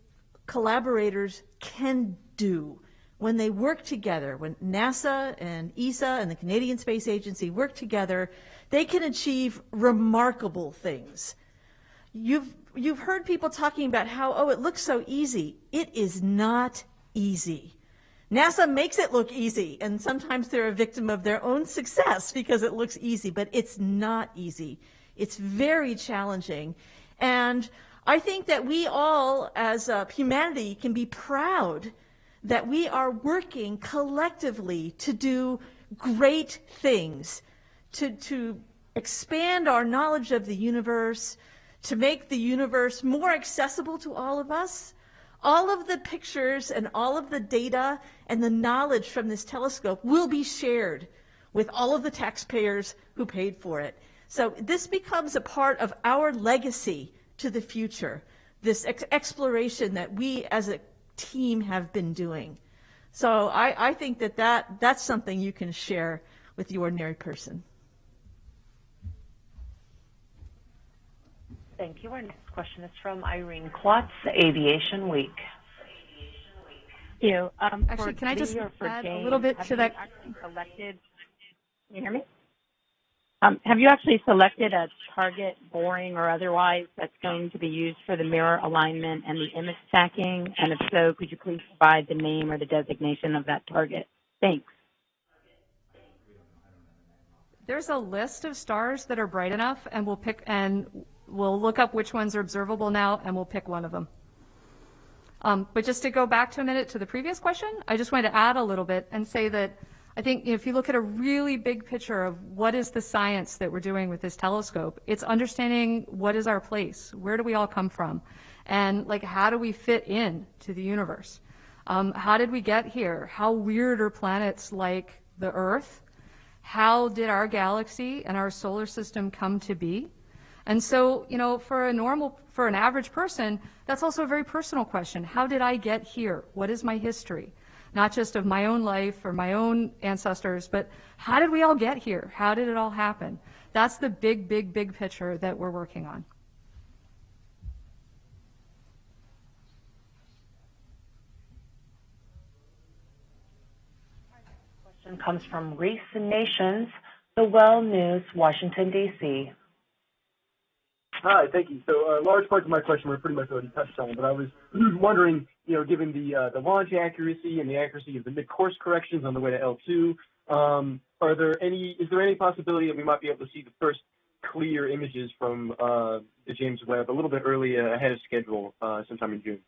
collaborators can do when they work together. When NASA and ESA and the Canadian Space Agency work together, they can achieve remarkable things. You've heard people talking about how, oh, it looks so easy. It is not easy. NASA makes it look easy, and sometimes they're a victim of their own success because it looks easy, but it's not easy. It's very challenging. And I think that we all, as humanity, can be proud that we are working collectively to do great things, to expand our knowledge of the universe, to make the universe more accessible to all of us. All of the pictures and all of the data and the knowledge from this telescope will be shared with all of the taxpayers who paid for it. So this becomes a part of our legacy to the future, this exploration that we as a team have been doing. So I think that's something you can share with the ordinary person. Thank you. Our next question is from Irene Klotz, Aviation Week. Thank you. Actually, can I just add a little bit to that? Can you hear me? Have you actually selected a target, boring or otherwise, that's going to be used for the mirror alignment and the image stacking? And if so, could you please provide the name or the designation of that target? Thanks. There's a list of stars that are bright enough, and we'll look up which ones are observable now, and we'll pick one of them. But just to go back to a minute to the previous question, I just wanted to add a little bit and say that I think if you look at a really big picture of what is the science that we're doing with this telescope, it's understanding what is our place, where do we all come from, and like how do we fit in to the universe? How did we get here? How weird are planets like the Earth? How did our galaxy and our solar system come to be? And so, you know, for an average person, that's also a very personal question. How did I get here? What is my history? Not just of my own life or my own ancestors, but how did we all get here? How did it all happen? That's the big, big, big picture that we're working on. Question comes from Reese Nations, The Well News, Washington, D.C. Hi, thank you. So large parts of my question were pretty much already touched on, but I was wondering, you know, given the launch accuracy and the accuracy of the mid-course corrections on the way to L2, is there any possibility that we might be able to see the first clear images from the James Webb a little bit early ahead of schedule sometime in June?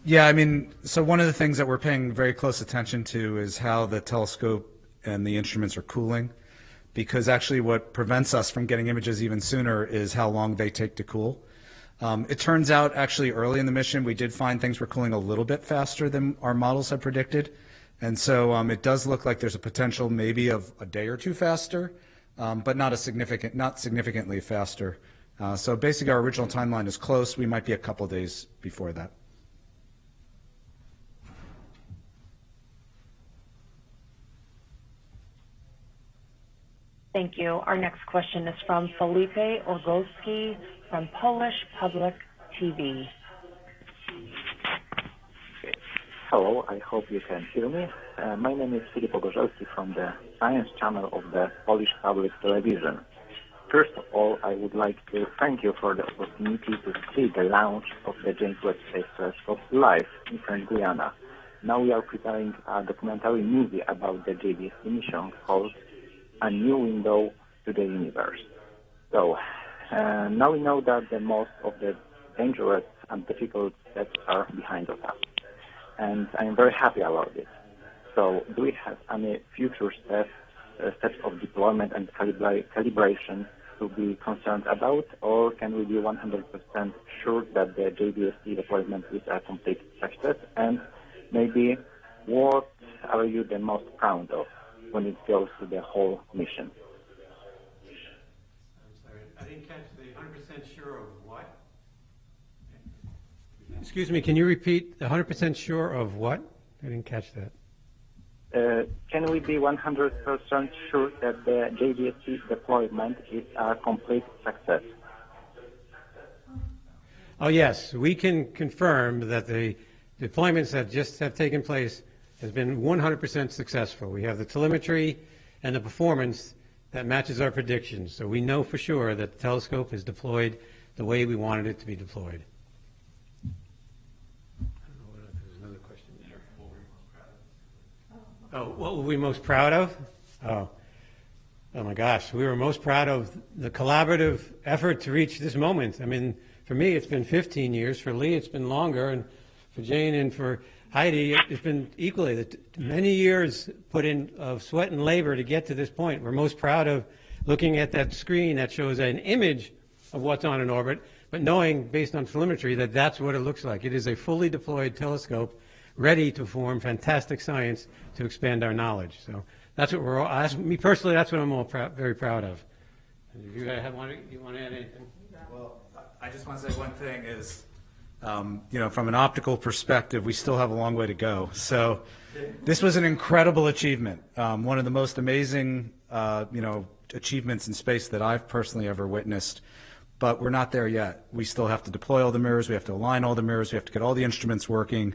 Yeah, I mean, so one of the things that we're paying very close attention to is how the telescope and the instruments are cooling, because actually what prevents us from getting images even sooner is how long they take to cool. It turns out actually early in the mission we did find things were cooling a little bit faster than our models had predicted. And so it does look like there's a potential maybe of a day or two faster, but not significantly faster. So basically our original timeline is close. We might be a couple days before that. Thank you. Our next question is from Felipe Orgolski from Polish Public TV. Hello, I hope you can hear me. My name is Filip Ogorzelski from the Science Channel of the Polish Public Television. First of all, I would like to thank you for the opportunity to see the launch of the James Webb Space Telescope live in French Guiana. Now we are preparing a documentary movie about the JWST mission called A New Window to the Universe. So, now we know that the most of the dangerous and difficult steps are behind us. And I'm very happy about it. So, do we have any future steps of deployment and calibration to be concerned about, or can we be 100% sure that the JWST deployment is a complete success? And maybe, what are you the most proud of when it goes to the whole mission? I'm sorry, I didn't catch the 100% sure of what? Excuse me, can you repeat the 100% sure of what? I didn't catch that. Can we be 100% sure that the JWST deployment is a complete success? Oh yes, we can confirm that the deployments that just have taken place has been 100% successful. We have the telemetry and the performance that matches our predictions. So we know for sure that the telescope is deployed the way we wanted it to be deployed. Oh, what were we most proud of? Oh my gosh, we were most proud of the collaborative effort to reach this moment. I mean, for me, it's been 15 years. For Lee, it's been longer. And for Jane and for Heidi, it's been equally. Many years put in of sweat and labor to get to this point. We're most proud of looking at that screen that shows an image of what's on an orbit, but knowing, based on telemetry, that that's what it looks like. It is a fully deployed telescope ready to perform fantastic science to expand our knowledge. So that's what we're all, me personally, that's what I'm all very proud of. If you want to add anything? Well, I just want to say one thing is, from an optical perspective, we still have a long way to go. So this was an incredible achievement, one of the most amazing, achievements in space that I've personally ever witnessed. But we're not there yet. We still have to deploy all the mirrors. We have to align all the mirrors. We have to get all the instruments working.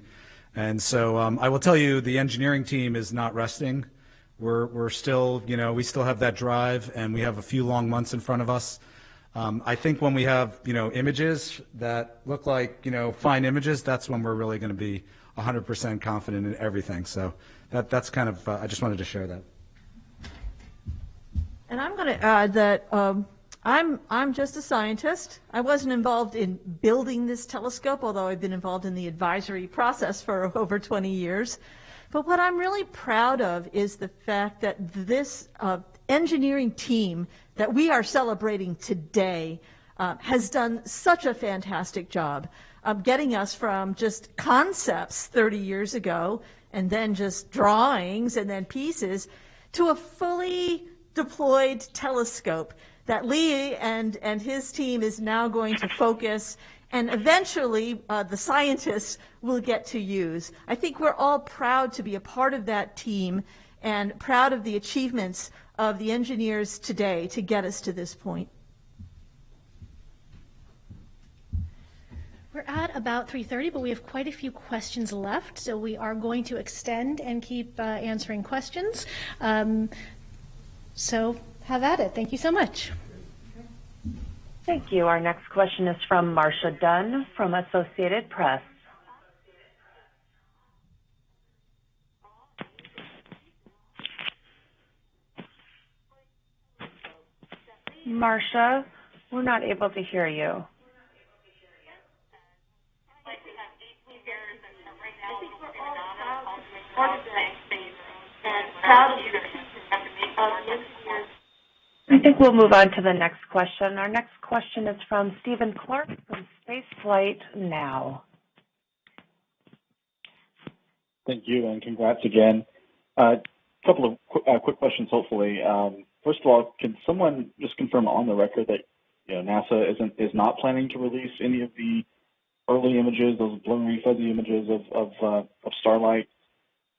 And so I will tell you, the engineering team is not resting. We're still, we still have that drive, and we have a few long months in front of us. I think when we have, images that look like, fine images, that's when we're really going to be 100% confident in everything. So that's kind of, I just wanted to share that. And I'm going to add that I'm just a scientist. I wasn't involved in building this telescope, although I've been involved in the advisory process for over 20 years. But what I'm really proud of is the fact that this engineering team that we are celebrating today has done such a fantastic job of getting us from just concepts 30 years ago and then just drawings and then pieces to a fully deployed telescope that Lee and his team is now going to focus, and eventually the scientists will get to use. I think we're all proud to be a part of that team and proud of the achievements of the engineers today to get us to this point. We're at about 3:30, but we have quite a few questions left, so we are going to extend and keep answering questions. So have at it. Thank you so much. Thank you. Our next question is from Marcia Dunn from Associated Press. Marcia, we're not able to hear you. think we'll move on to the next question. Our next question is from Stephen Clark from Spaceflight Now. Thank you, and congrats again. A couple of quick questions, hopefully. First of all, can someone just confirm on the record that NASA is not planning to release any of the early images, those blurry, fuzzy images of Starlight?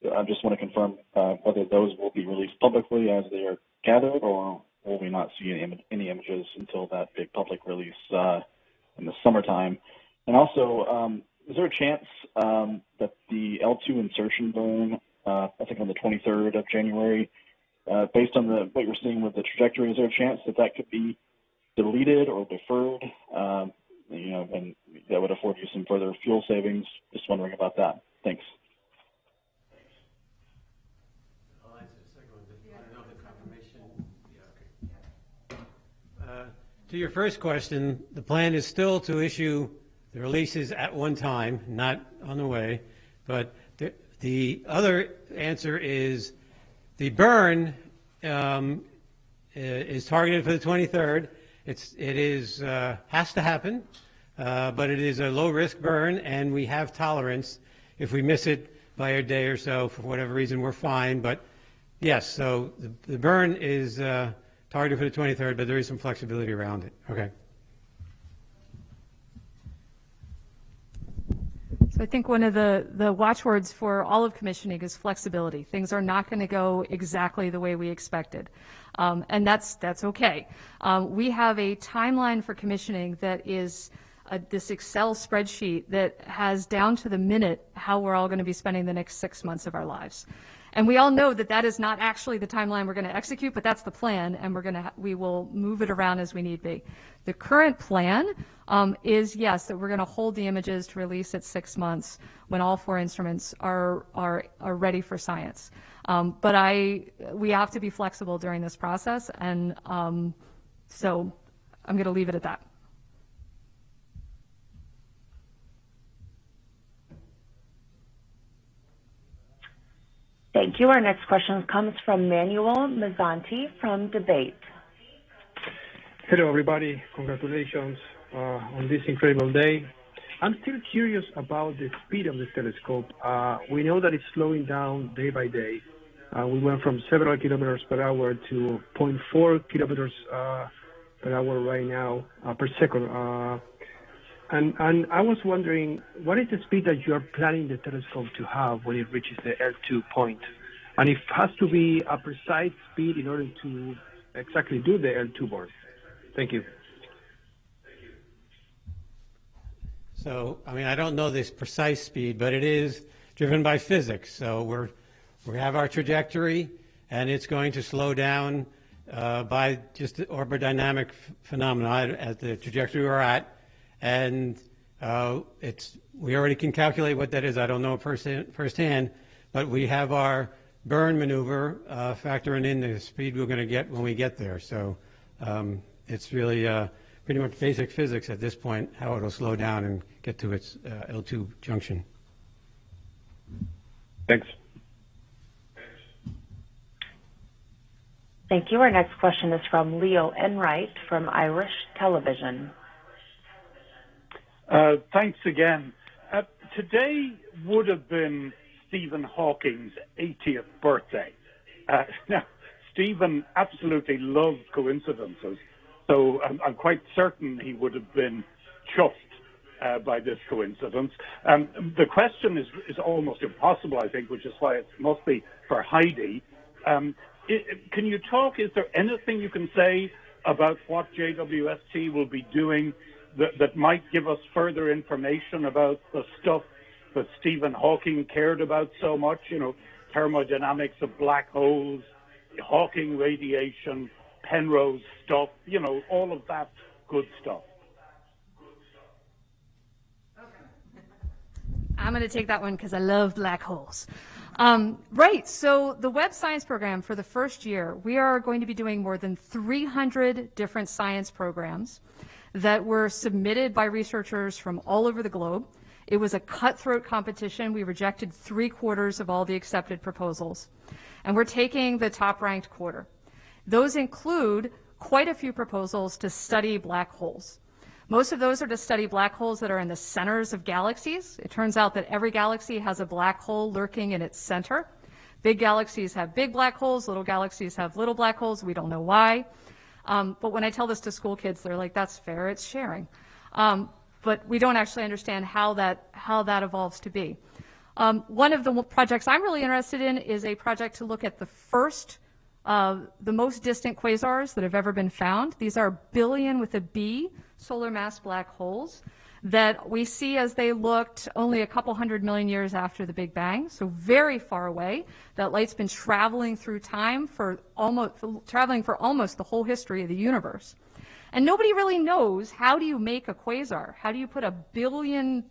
I just want to confirm whether those will be released publicly as they are gathered, or will we not see any images until that big public release in the summertime? And also, is there a chance that the L2 insertion burn, I think on the 23rd of January, based on what you're seeing with the trajectory, is there a chance that that could be deleted or deferred? And that would afford you some further fuel savings. Just wondering about that. Thanks. To your first question, the plan is still to issue the releases at one time, not on the way. But the other answer is the burn is targeted for the 23rd. It has to happen, but it is a low-risk burn, and we have tolerance. If we miss it by a day or so, for whatever reason, we're fine. But yes, so the burn is targeted for the 23rd, but there is some flexibility around it. Okay. So I think one of the watchwords for all of commissioning is flexibility. Things are not going to go exactly the way we expected, and that's okay. We have a timeline for commissioning that is this Excel spreadsheet that has down to the minute how we're all going to be spending the next 6 months of our lives. And we all know that that is not actually the timeline we're going to execute, but that's the plan, and we will move it around as we need be. The current plan is, yes, that we're going to hold the images to release at 6 months when all 4 instruments are ready for science. But we have to be flexible during this process, and so I'm going to leave it at that. Thank you. Our next question comes from Manuel Mazzanti from Debate. Hello, everybody. Congratulations on this incredible day. I'm still curious about the speed of the telescope. We know that it's slowing down day by day. We went from several kilometers per hour to 0.4 kilometers per hour right now, per second. And I was wondering, what is the speed that you are planning the telescope to have when it reaches the L2 point? And it has to be a precise speed in order to exactly do the L2 burn. Thank you. So, I don't know this precise speed, but it is driven by physics. So we have our trajectory, and it's going to slow down by just the orbitodynamic phenomena at the trajectory we're at. And we already can calculate what that is. I don't know it firsthand, but we have our burn maneuver factoring in the speed we're going to get when we get there. So it's really pretty much basic physics at this point, how it'll slow down and get to its L2 junction. Thanks. Thank you. Our next question is from Leo Enright from Irish Television. Thanks again. Today would have been Stephen Hawking's 80th birthday. Now, Stephen absolutely loved coincidences, so I'm quite certain he would have been chuffed by this coincidence. The question is almost impossible, I think, which is why it must be for Heidi. Can you talk, is there anything you can say about what JWST will be doing that might give us further information about the stuff that Stephen Hawking cared about so much, thermodynamics of black holes, Hawking radiation, Penrose stuff, all of that good stuff. I'm going to take that one because I love black holes. Right, so the Webb Science Program for the first year, we are going to be doing more than 300 different science programs that were submitted by researchers from all over the globe. It was a cutthroat competition. We rejected 3/4 of all the accepted proposals. And we're taking the top-ranked quarter. Those include quite a few proposals to study black holes. Most of those are to study black holes that are in the centers of galaxies. It turns out that every galaxy has a black hole lurking in its center. Big galaxies have big black holes, little galaxies have little black holes. We don't know why. But when I tell this to school kids, they're like, that's fair, it's sharing. But we don't actually understand how that evolves to be. One of the projects I'm really interested in is a project to look at the most distant quasars that have ever been found. These are billion with a B solar mass black holes that we see as they looked only a couple 100 million years after the Big Bang, so very far away. That light's been traveling through time for almost the whole history of the universe. And nobody really knows, how do you make a quasar? How do you put a billion,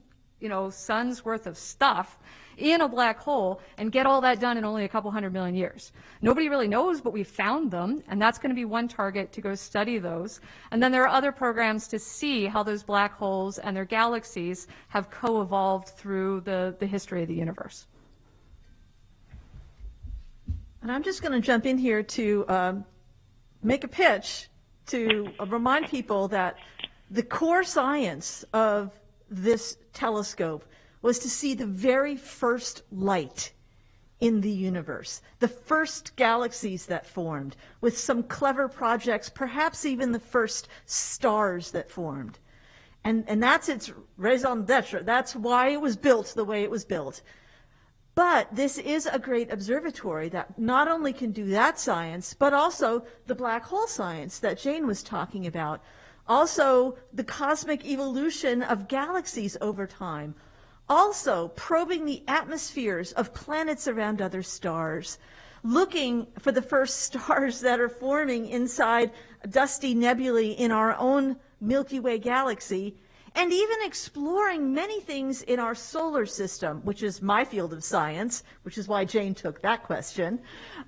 suns worth of stuff in a black hole and get all that done in only a couple 100 million years? Nobody really knows, but we found them, and that's going to be one target to go study those. And then there are other programs to see how those black holes and their galaxies have co-evolved through the history of the universe. And I'm just going to jump in here to make a pitch to remind people that the core science of this telescope was to see the very first light in the universe, the first galaxies that formed, with some clever projects, perhaps even the first stars that formed. And that's its raison d'etre. That's why it was built the way it was built. But this is a great observatory that not only can do that science, but also the black hole science that Jane was talking about. Also, the cosmic evolution of galaxies over time. Also, probing the atmospheres of planets around other stars. Looking for the first stars that are forming inside dusty nebulae in our own Milky Way galaxy. And even exploring many things in our solar system, which is my field of science, which is why Jane took that question.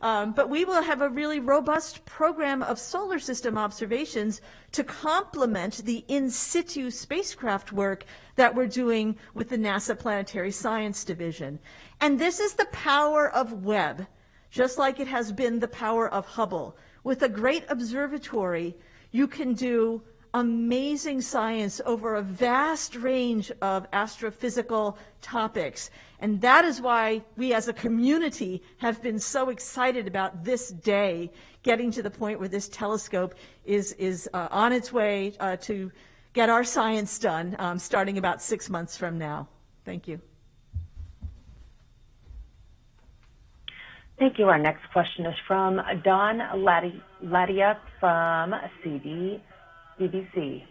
But we will have a really robust program of solar system observations to complement the in situ spacecraft work that we're doing with the NASA Planetary Science Division. And this is the power of Webb, just like it has been the power of Hubble. With a great observatory, you can do amazing science over a vast range of astrophysical topics. And that is why we as a community have been so excited about this day, getting to the point where this telescope is on its way to get our science done, starting about 6 months from now. Thank you. Thank you. Our next question is from Don Ladia from BBC.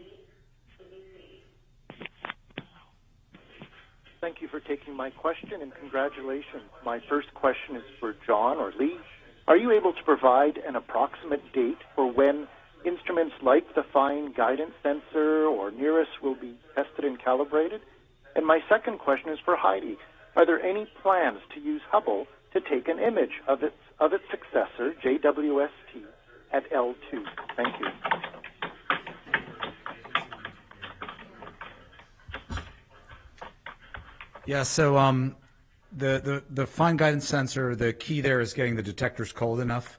Thank you for taking my question, and congratulations. My first question is for John or Lee. Are you able to provide an approximate date for when instruments like the Fine Guidance Sensor or NIRISS will be tested and calibrated? And my second question is for Heidi. Are there any plans to use Hubble to take an image of its successor, JWST, at L2? Thank you. Yeah, so the fine guidance sensor, the key there is getting the detectors cold enough.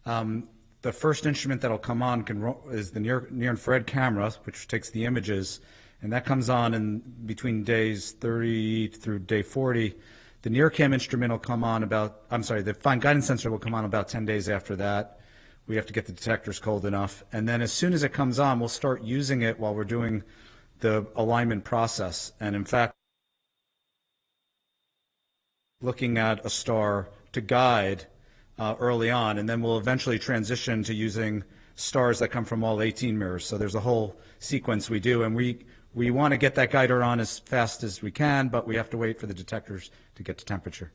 The first instrument that'll come on is the near-infrared camera, which takes the images, and that comes on in between days 30 through day 40. The NIRCam instrument will come on the fine guidance sensor will come on about 10 days after that. We have to get the detectors cold enough. And then as soon as it comes on, we'll start using it while we're doing the alignment process. And in fact, looking at a star to guide early on, and then we'll eventually transition to using stars that come from all 18 mirrors. So there's a whole sequence we do, and we want to get that guider on as fast as we can, but we have to wait for the detectors to get to temperature.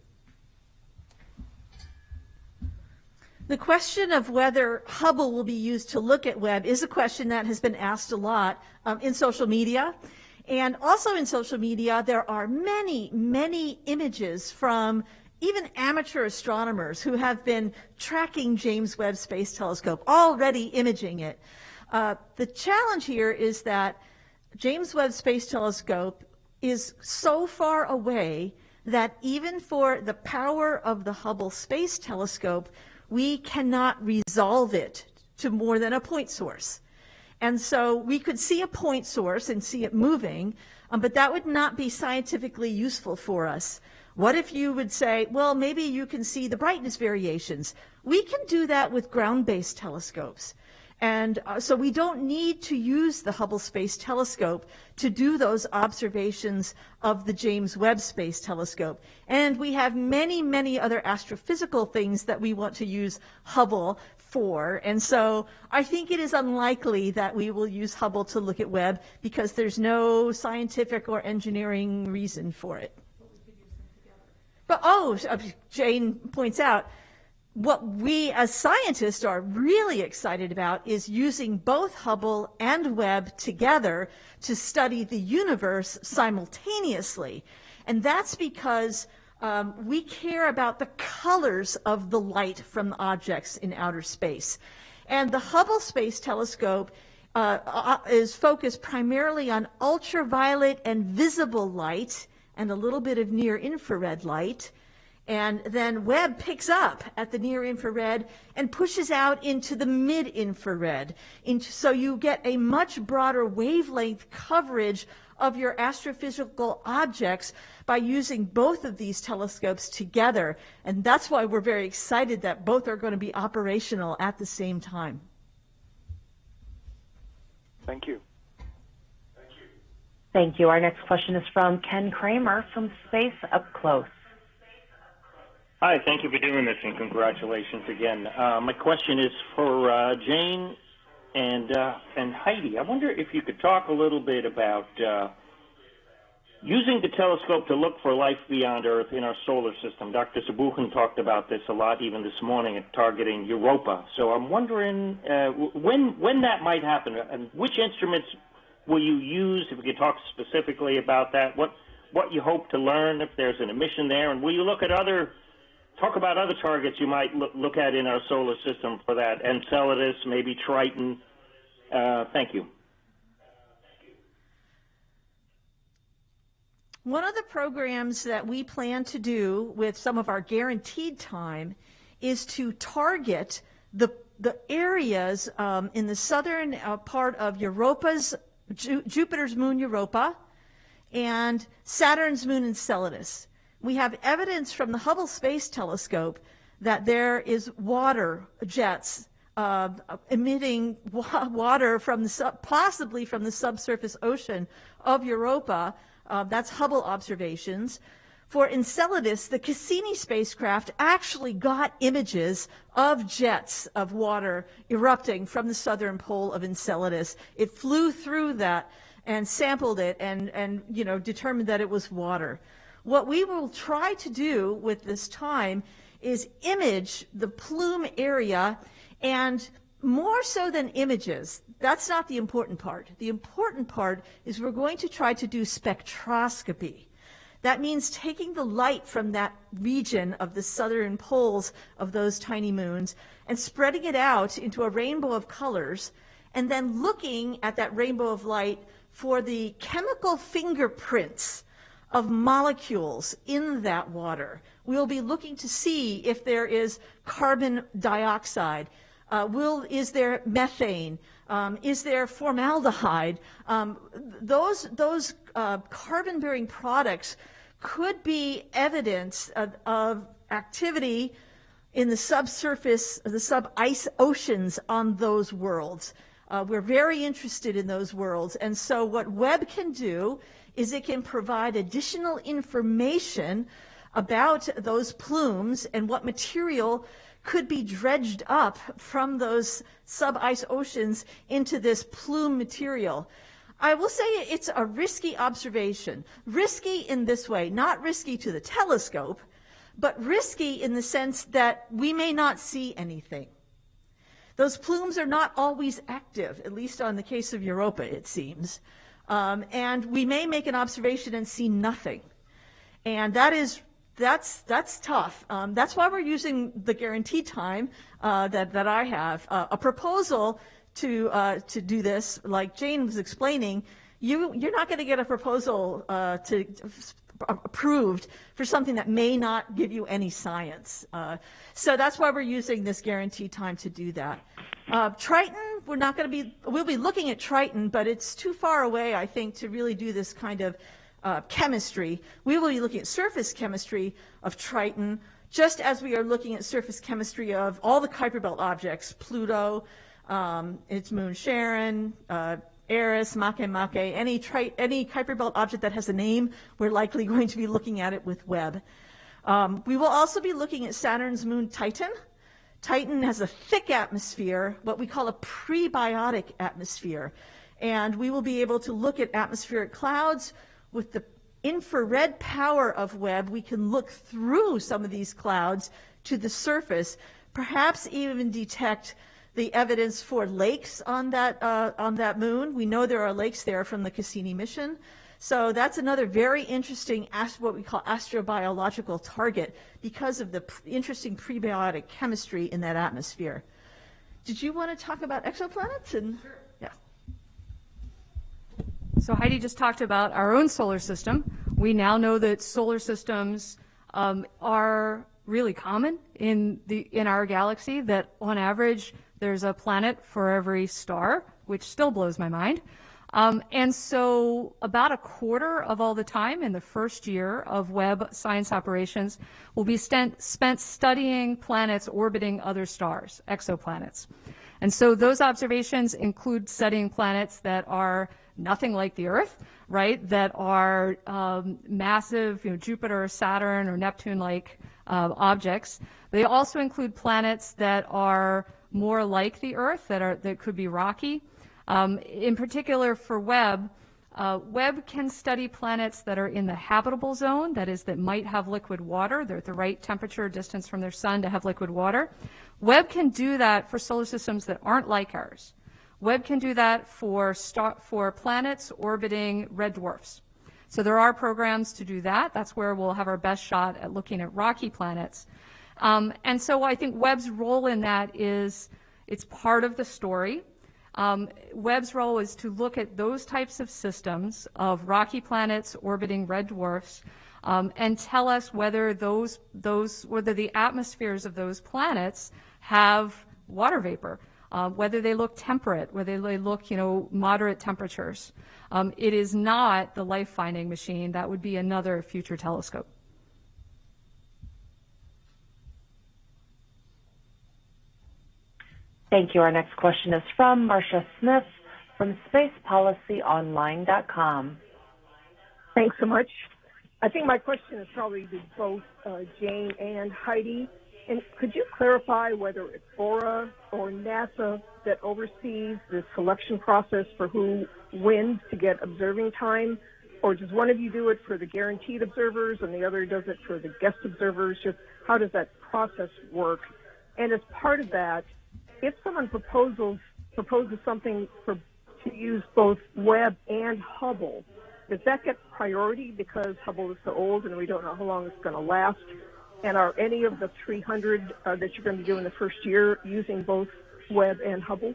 The question of whether Hubble will be used to look at Webb is a question that has been asked a lot in social media. And also in social media, there are many, many images from even amateur astronomers who have been tracking James Webb Space Telescope, already imaging it. The challenge here is that James Webb Space Telescope is so far away that even for the power of the Hubble Space Telescope, we cannot resolve it to more than a point source. And so we could see a point source and see it moving, but that would not be scientifically useful for us. What if you would say, well, maybe you can see the brightness variations? We can do that with ground-based telescopes. And so we don't need to use the Hubble Space Telescope to do those observations of the James Webb Space Telescope. And we have many, many other astrophysical things that we want to use Hubble for. And so I think it is unlikely that we will use Hubble to look at Webb because there's no scientific or engineering reason for it. But, Jane points out, what we as scientists are really excited about is using both Hubble and Webb together to study the universe simultaneously. And that's because we care about the colors of the light from objects in outer space. And the Hubble Space Telescope is focused primarily on ultraviolet and visible light and a little bit of near-infrared light. And then Webb picks up at the near-infrared and pushes out into the mid-infrared. So you get a much broader wavelength coverage of your astrophysical objects by using both of these telescopes together. And that's why we're very excited that both are going to be operational at the same time. Thank you. Thank you. Our next question is from Ken Kramer from Space Up Close. Hi, thank you for doing this, and congratulations again. My question is for Jane and Heidi. I wonder if you could talk a little bit about using the telescope to look for life beyond Earth in our solar system. Dr. Sabuchan talked about this a lot even this morning at targeting Europa. So I'm wondering when that might happen, and which instruments will you use, if we could talk specifically about that, what you hope to learn if there's an emission there, and will you look at talk about other targets you might look at in our solar system for that, Enceladus, maybe Triton. Thank you. One of the programs that we plan to do with some of our guaranteed time is to target the areas in the southern part of Europa's, Jupiter's moon Europa, and Saturn's moon Enceladus. We have evidence from the Hubble Space Telescope that there is water jets emitting water from possibly from the subsurface ocean of Europa. That's Hubble observations. For Enceladus, the Cassini spacecraft actually got images of jets of water erupting from the southern pole of Enceladus. It flew through that and sampled it and determined that it was water. What we will try to do with this time is image the plume area, and more so than images, that's not the important part. The important part is we're going to try to do spectroscopy. That means taking the light from that region of the southern poles of those tiny moons and spreading it out into a rainbow of colors, and then looking at that rainbow of light for the chemical fingerprints of molecules in that water. We'll be looking to see if there is carbon dioxide. Is there methane? Is there formaldehyde? Those carbon-bearing products could be evidence of activity in the subsurface, the sub-ice oceans on those worlds. We're very interested in those worlds. And so what Webb can do is it can provide additional information about those plumes and what material could be dredged up from those sub-ice oceans into this plume material. I will say it's a risky observation. Risky in this way, not risky to the telescope, but risky in the sense that we may not see anything. Those plumes are not always active, at least on the case of Europa, it seems. And we may make an observation and see nothing. And that's tough. That's why we're using the guaranteed time that I have. A proposal to do this, like Jane was explaining, you're not going to get a proposal approved for something that may not give you any science. So that's why we're using this guaranteed time to do that. Triton, we'll be looking at Triton, but it's too far away, I think, to really do this kind of chemistry. We will be looking at surface chemistry of Triton, just as we are looking at surface chemistry of all the Kuiper Belt objects, Pluto, its moon Charon, Eris, Makemake, any Kuiper Belt object that has a name, we're likely going to be looking at it with Webb. We will also be looking at Saturn's moon Titan. Titan has a thick atmosphere, what we call a prebiotic atmosphere. And we will be able to look at atmospheric clouds with the infrared power of Webb. We can look through some of these clouds to the surface, perhaps even detect the evidence for lakes on that moon. We know there are lakes there from the Cassini mission. So that's another very interesting, what we call astrobiological target because of the interesting prebiotic chemistry in that atmosphere. Did you want to talk about exoplanets? Sure. Yeah. So Heidi just talked about our own solar system. We now know that solar systems are really common in our galaxy, that on average there's a planet for every star, which still blows my mind. And so about a quarter of all the time in the first year of Webb science operations will be spent studying planets orbiting other stars, exoplanets. And so those observations include studying planets that are nothing like the Earth, right, that are massive, Jupiter, Saturn, or Neptune-like objects. They also include planets that are more like the Earth, that could be rocky. In particular for Webb, Webb can study planets that are in the habitable zone, that is, that might have liquid water. They're at the right temperature distance from their sun to have liquid water. Webb can do that for solar systems that aren't like ours. Webb can do that for planets orbiting red dwarfs. So there are programs to do that. That's where we'll have our best shot at looking at rocky planets. And so I think Webb's role in that is, it's part of the story. Webb's role is to look at those types of systems of rocky planets orbiting red dwarfs and tell us whether whether the atmospheres of those planets have water vapor, whether they look temperate, whether they look, moderate temperatures. It is not the life-finding machine. That would be another future telescope. Thank you. Our next question is from Marcia Smith from SpacePolicyOnline.com. Thanks so much. I think my question is probably to both Jane and Heidi. And could you clarify whether it's ORA or NASA that oversees the selection process for who wins to get observing time? Or does one of you do it for the guaranteed observers and the other does it for the guest observers? Just how does that process work? And as part of that, if someone proposes something to use both Webb and Hubble, does that get priority because Hubble is so old and we don't know how long it's going to last? And are any of the 300 that you're going to do in the first year using both Webb and Hubble?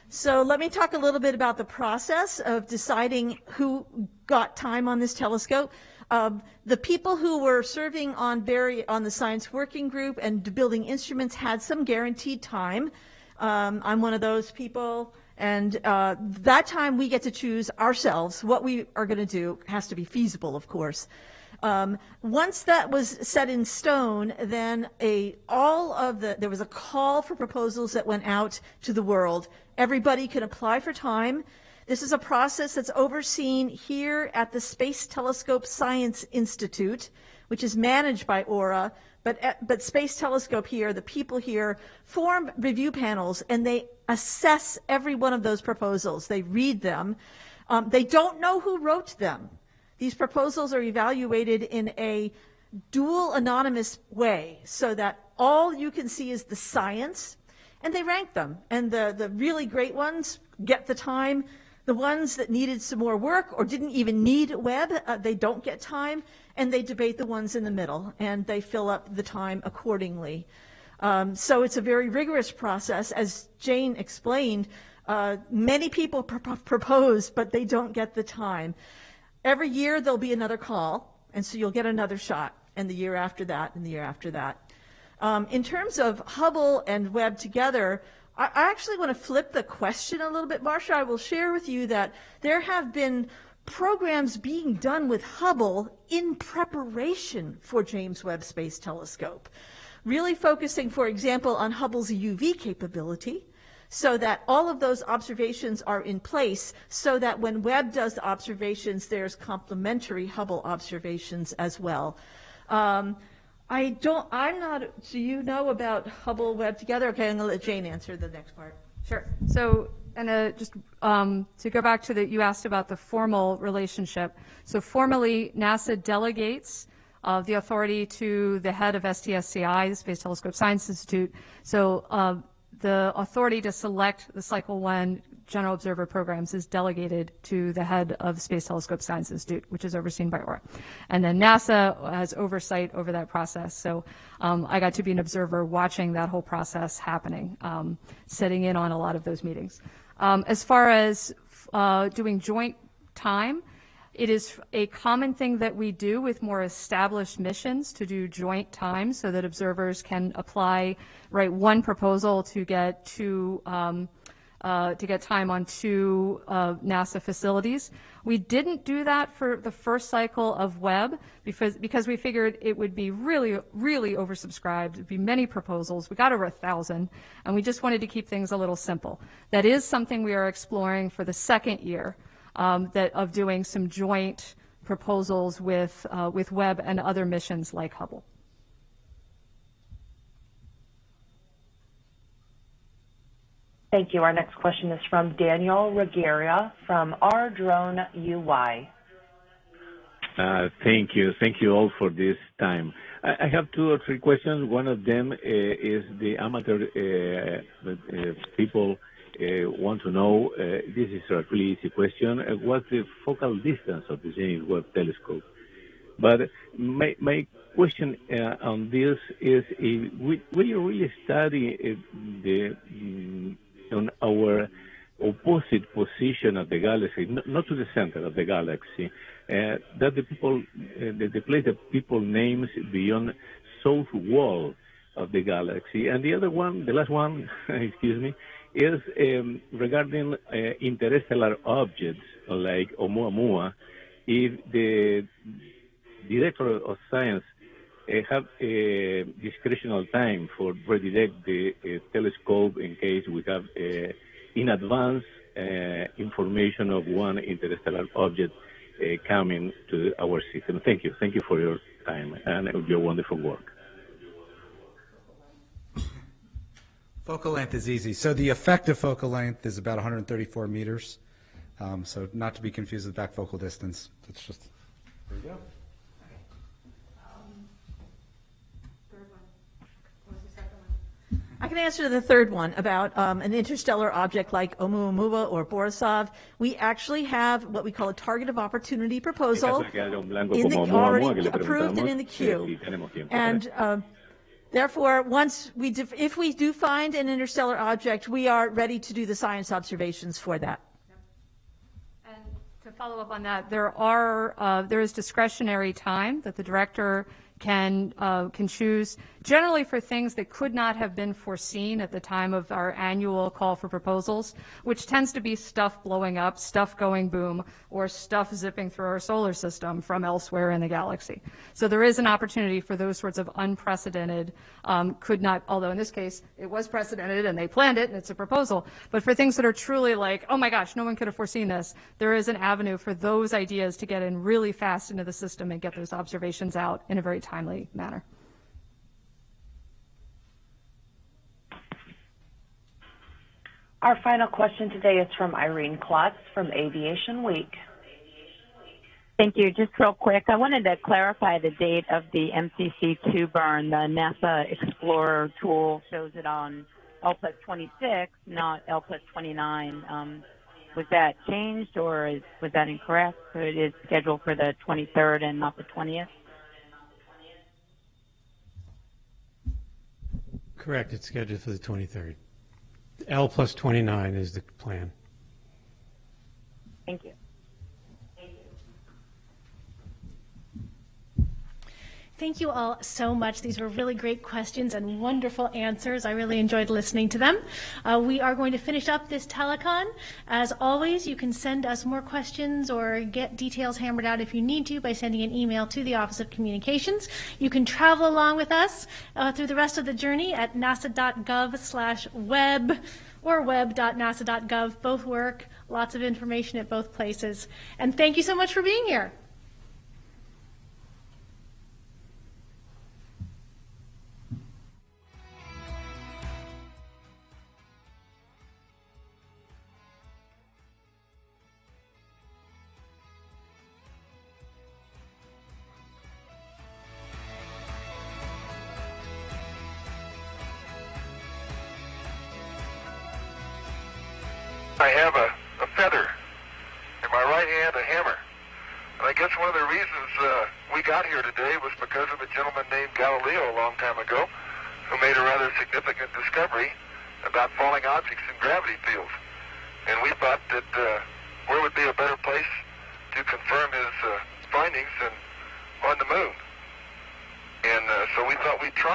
So let me talk a little bit about the process of deciding who got time on this telescope. The people who were serving on the science working group and building instruments had some guaranteed time. I'm one of those people. And that time we get to choose ourselves. What we are going to do has to be feasible, of course. Once that was set in stone, then there was a call for proposals that went out to the world. Everybody can apply for time. This is a process that's overseen here at the Space Telescope Science Institute, which is managed by ORA. But Space Telescope here, the people here, form review panels, and they assess every one of those proposals. They read them. They don't know who wrote them. These proposals are evaluated in a dual anonymous way so that all you can see is the science, and they rank them. And the really great ones get the time. The ones that needed some more work or didn't even need Webb, they don't get time, and they debate the ones in the middle, and they fill up the time accordingly. So it's a very rigorous process. As Jane explained, many people propose, but they don't get the time. Every year there'll be another call, and so you'll get another shot, and the year after that, and the year after that. In terms of Hubble and Webb together, I actually want to flip the question a little bit, Marcia. I will share with you that there have been programs being done with Hubble in preparation for James Webb Space Telescope, really focusing, for example, on Hubble's UV capability, so that all of those observations are in place, so that when Webb does the observations, there's complementary Hubble observations as well. Do you know about Hubble Webb together? Okay, I'm going to let Jane answer the next part. Sure. So, and just to go back to you asked about the formal relationship. So formally, NASA delegates the authority to the head of STSCI, the Space Telescope Science Institute. So the authority to select the Cycle 1 General Observer programs is delegated to the head of the Space Telescope Science Institute, which is overseen by ORA. And then NASA has oversight over that process. So I got to be an observer watching that whole process happening, sitting in on a lot of those meetings. As far as doing joint time, it is a common thing that we do with more established missions to do joint time so that observers can apply, one proposal to get time on two NASA facilities. We didn't do that for the first cycle of Webb because we figured it would be really, really oversubscribed. There'd be many proposals. We got over 1,000, and we just wanted to keep things a little simple. That is something we are exploring for the second year of doing some joint proposals with Webb and other missions like Hubble. Thank you. Our next question is from Daniel Ruggiero from R Drone UI. Thank you. Thank you all for this time. I have 2 or 3 questions. One of them is the amateur people want to know, this is a really easy question, what's the focal distance of the James Webb Telescope? But my question on this is, will you really study on our opposite position of the galaxy, not to the center of the galaxy, that the place that people names beyond south wall of the galaxy? And the other one, the last one, excuse me, is regarding interstellar objects like Oumuamua. If the director of science have a discretional time for redirect the telescope in case we have in advance information of one interstellar object coming to our system. Thank you. Thank you for your time and your wonderful work. Focal length is easy. So the effective focal length is about 134 meters. So not to be confused with back focal distance. It's just, there you go. I can answer the third one about an interstellar object like Oumuamua or Borisov. We actually have what we call a target of opportunity proposal already approved and in the queue. And therefore, if we do find an interstellar object, we are ready to do the science observations for that. And to follow up on that, there is discretionary time that the director can choose, generally for things that could not have been foreseen at the time of our annual call for proposals, which tends to be stuff blowing up, stuff going boom, or stuff zipping through our solar system from elsewhere in the galaxy. So there is an opportunity for those sorts of unprecedented, although in this case it was precedented and they planned it and it's a proposal, but for things that are truly like, oh my gosh, no one could have foreseen this, there is an avenue for those ideas to get in really fast into the system and get those observations out in a very timely manner. Our final question today is from Irene Klotz from Aviation Week. Thank you. Just real quick, I wanted to clarify the date of the MCC-2 burn. The NASA Explorer tool shows it on L+26, not L+29. Was that changed or was that incorrect? So it is scheduled for the 23rd and not the 20th? Correct. It's scheduled for the 23rd. L+29 is the plan. Thank you. Thank you all so much. These were really great questions and wonderful answers. I really enjoyed listening to them. We are going to finish up this telecon. As always, you can send us more questions or get details hammered out if you need to by sending an email to the Office of Communications. You can travel along with us through the rest of the journey at nasa.gov/web or web.nasa.gov. Both work. Lots of information at both places. And thank you so much for being here. I have a feather. In my right hand, a hammer. And I guess one of the reasons we got here today was because of a gentleman named Galileo a long time ago who made a rather significant discovery about falling objects in gravity fields. And we thought that where would be a better place to confirm his findings than on the moon. And so we thought we'd try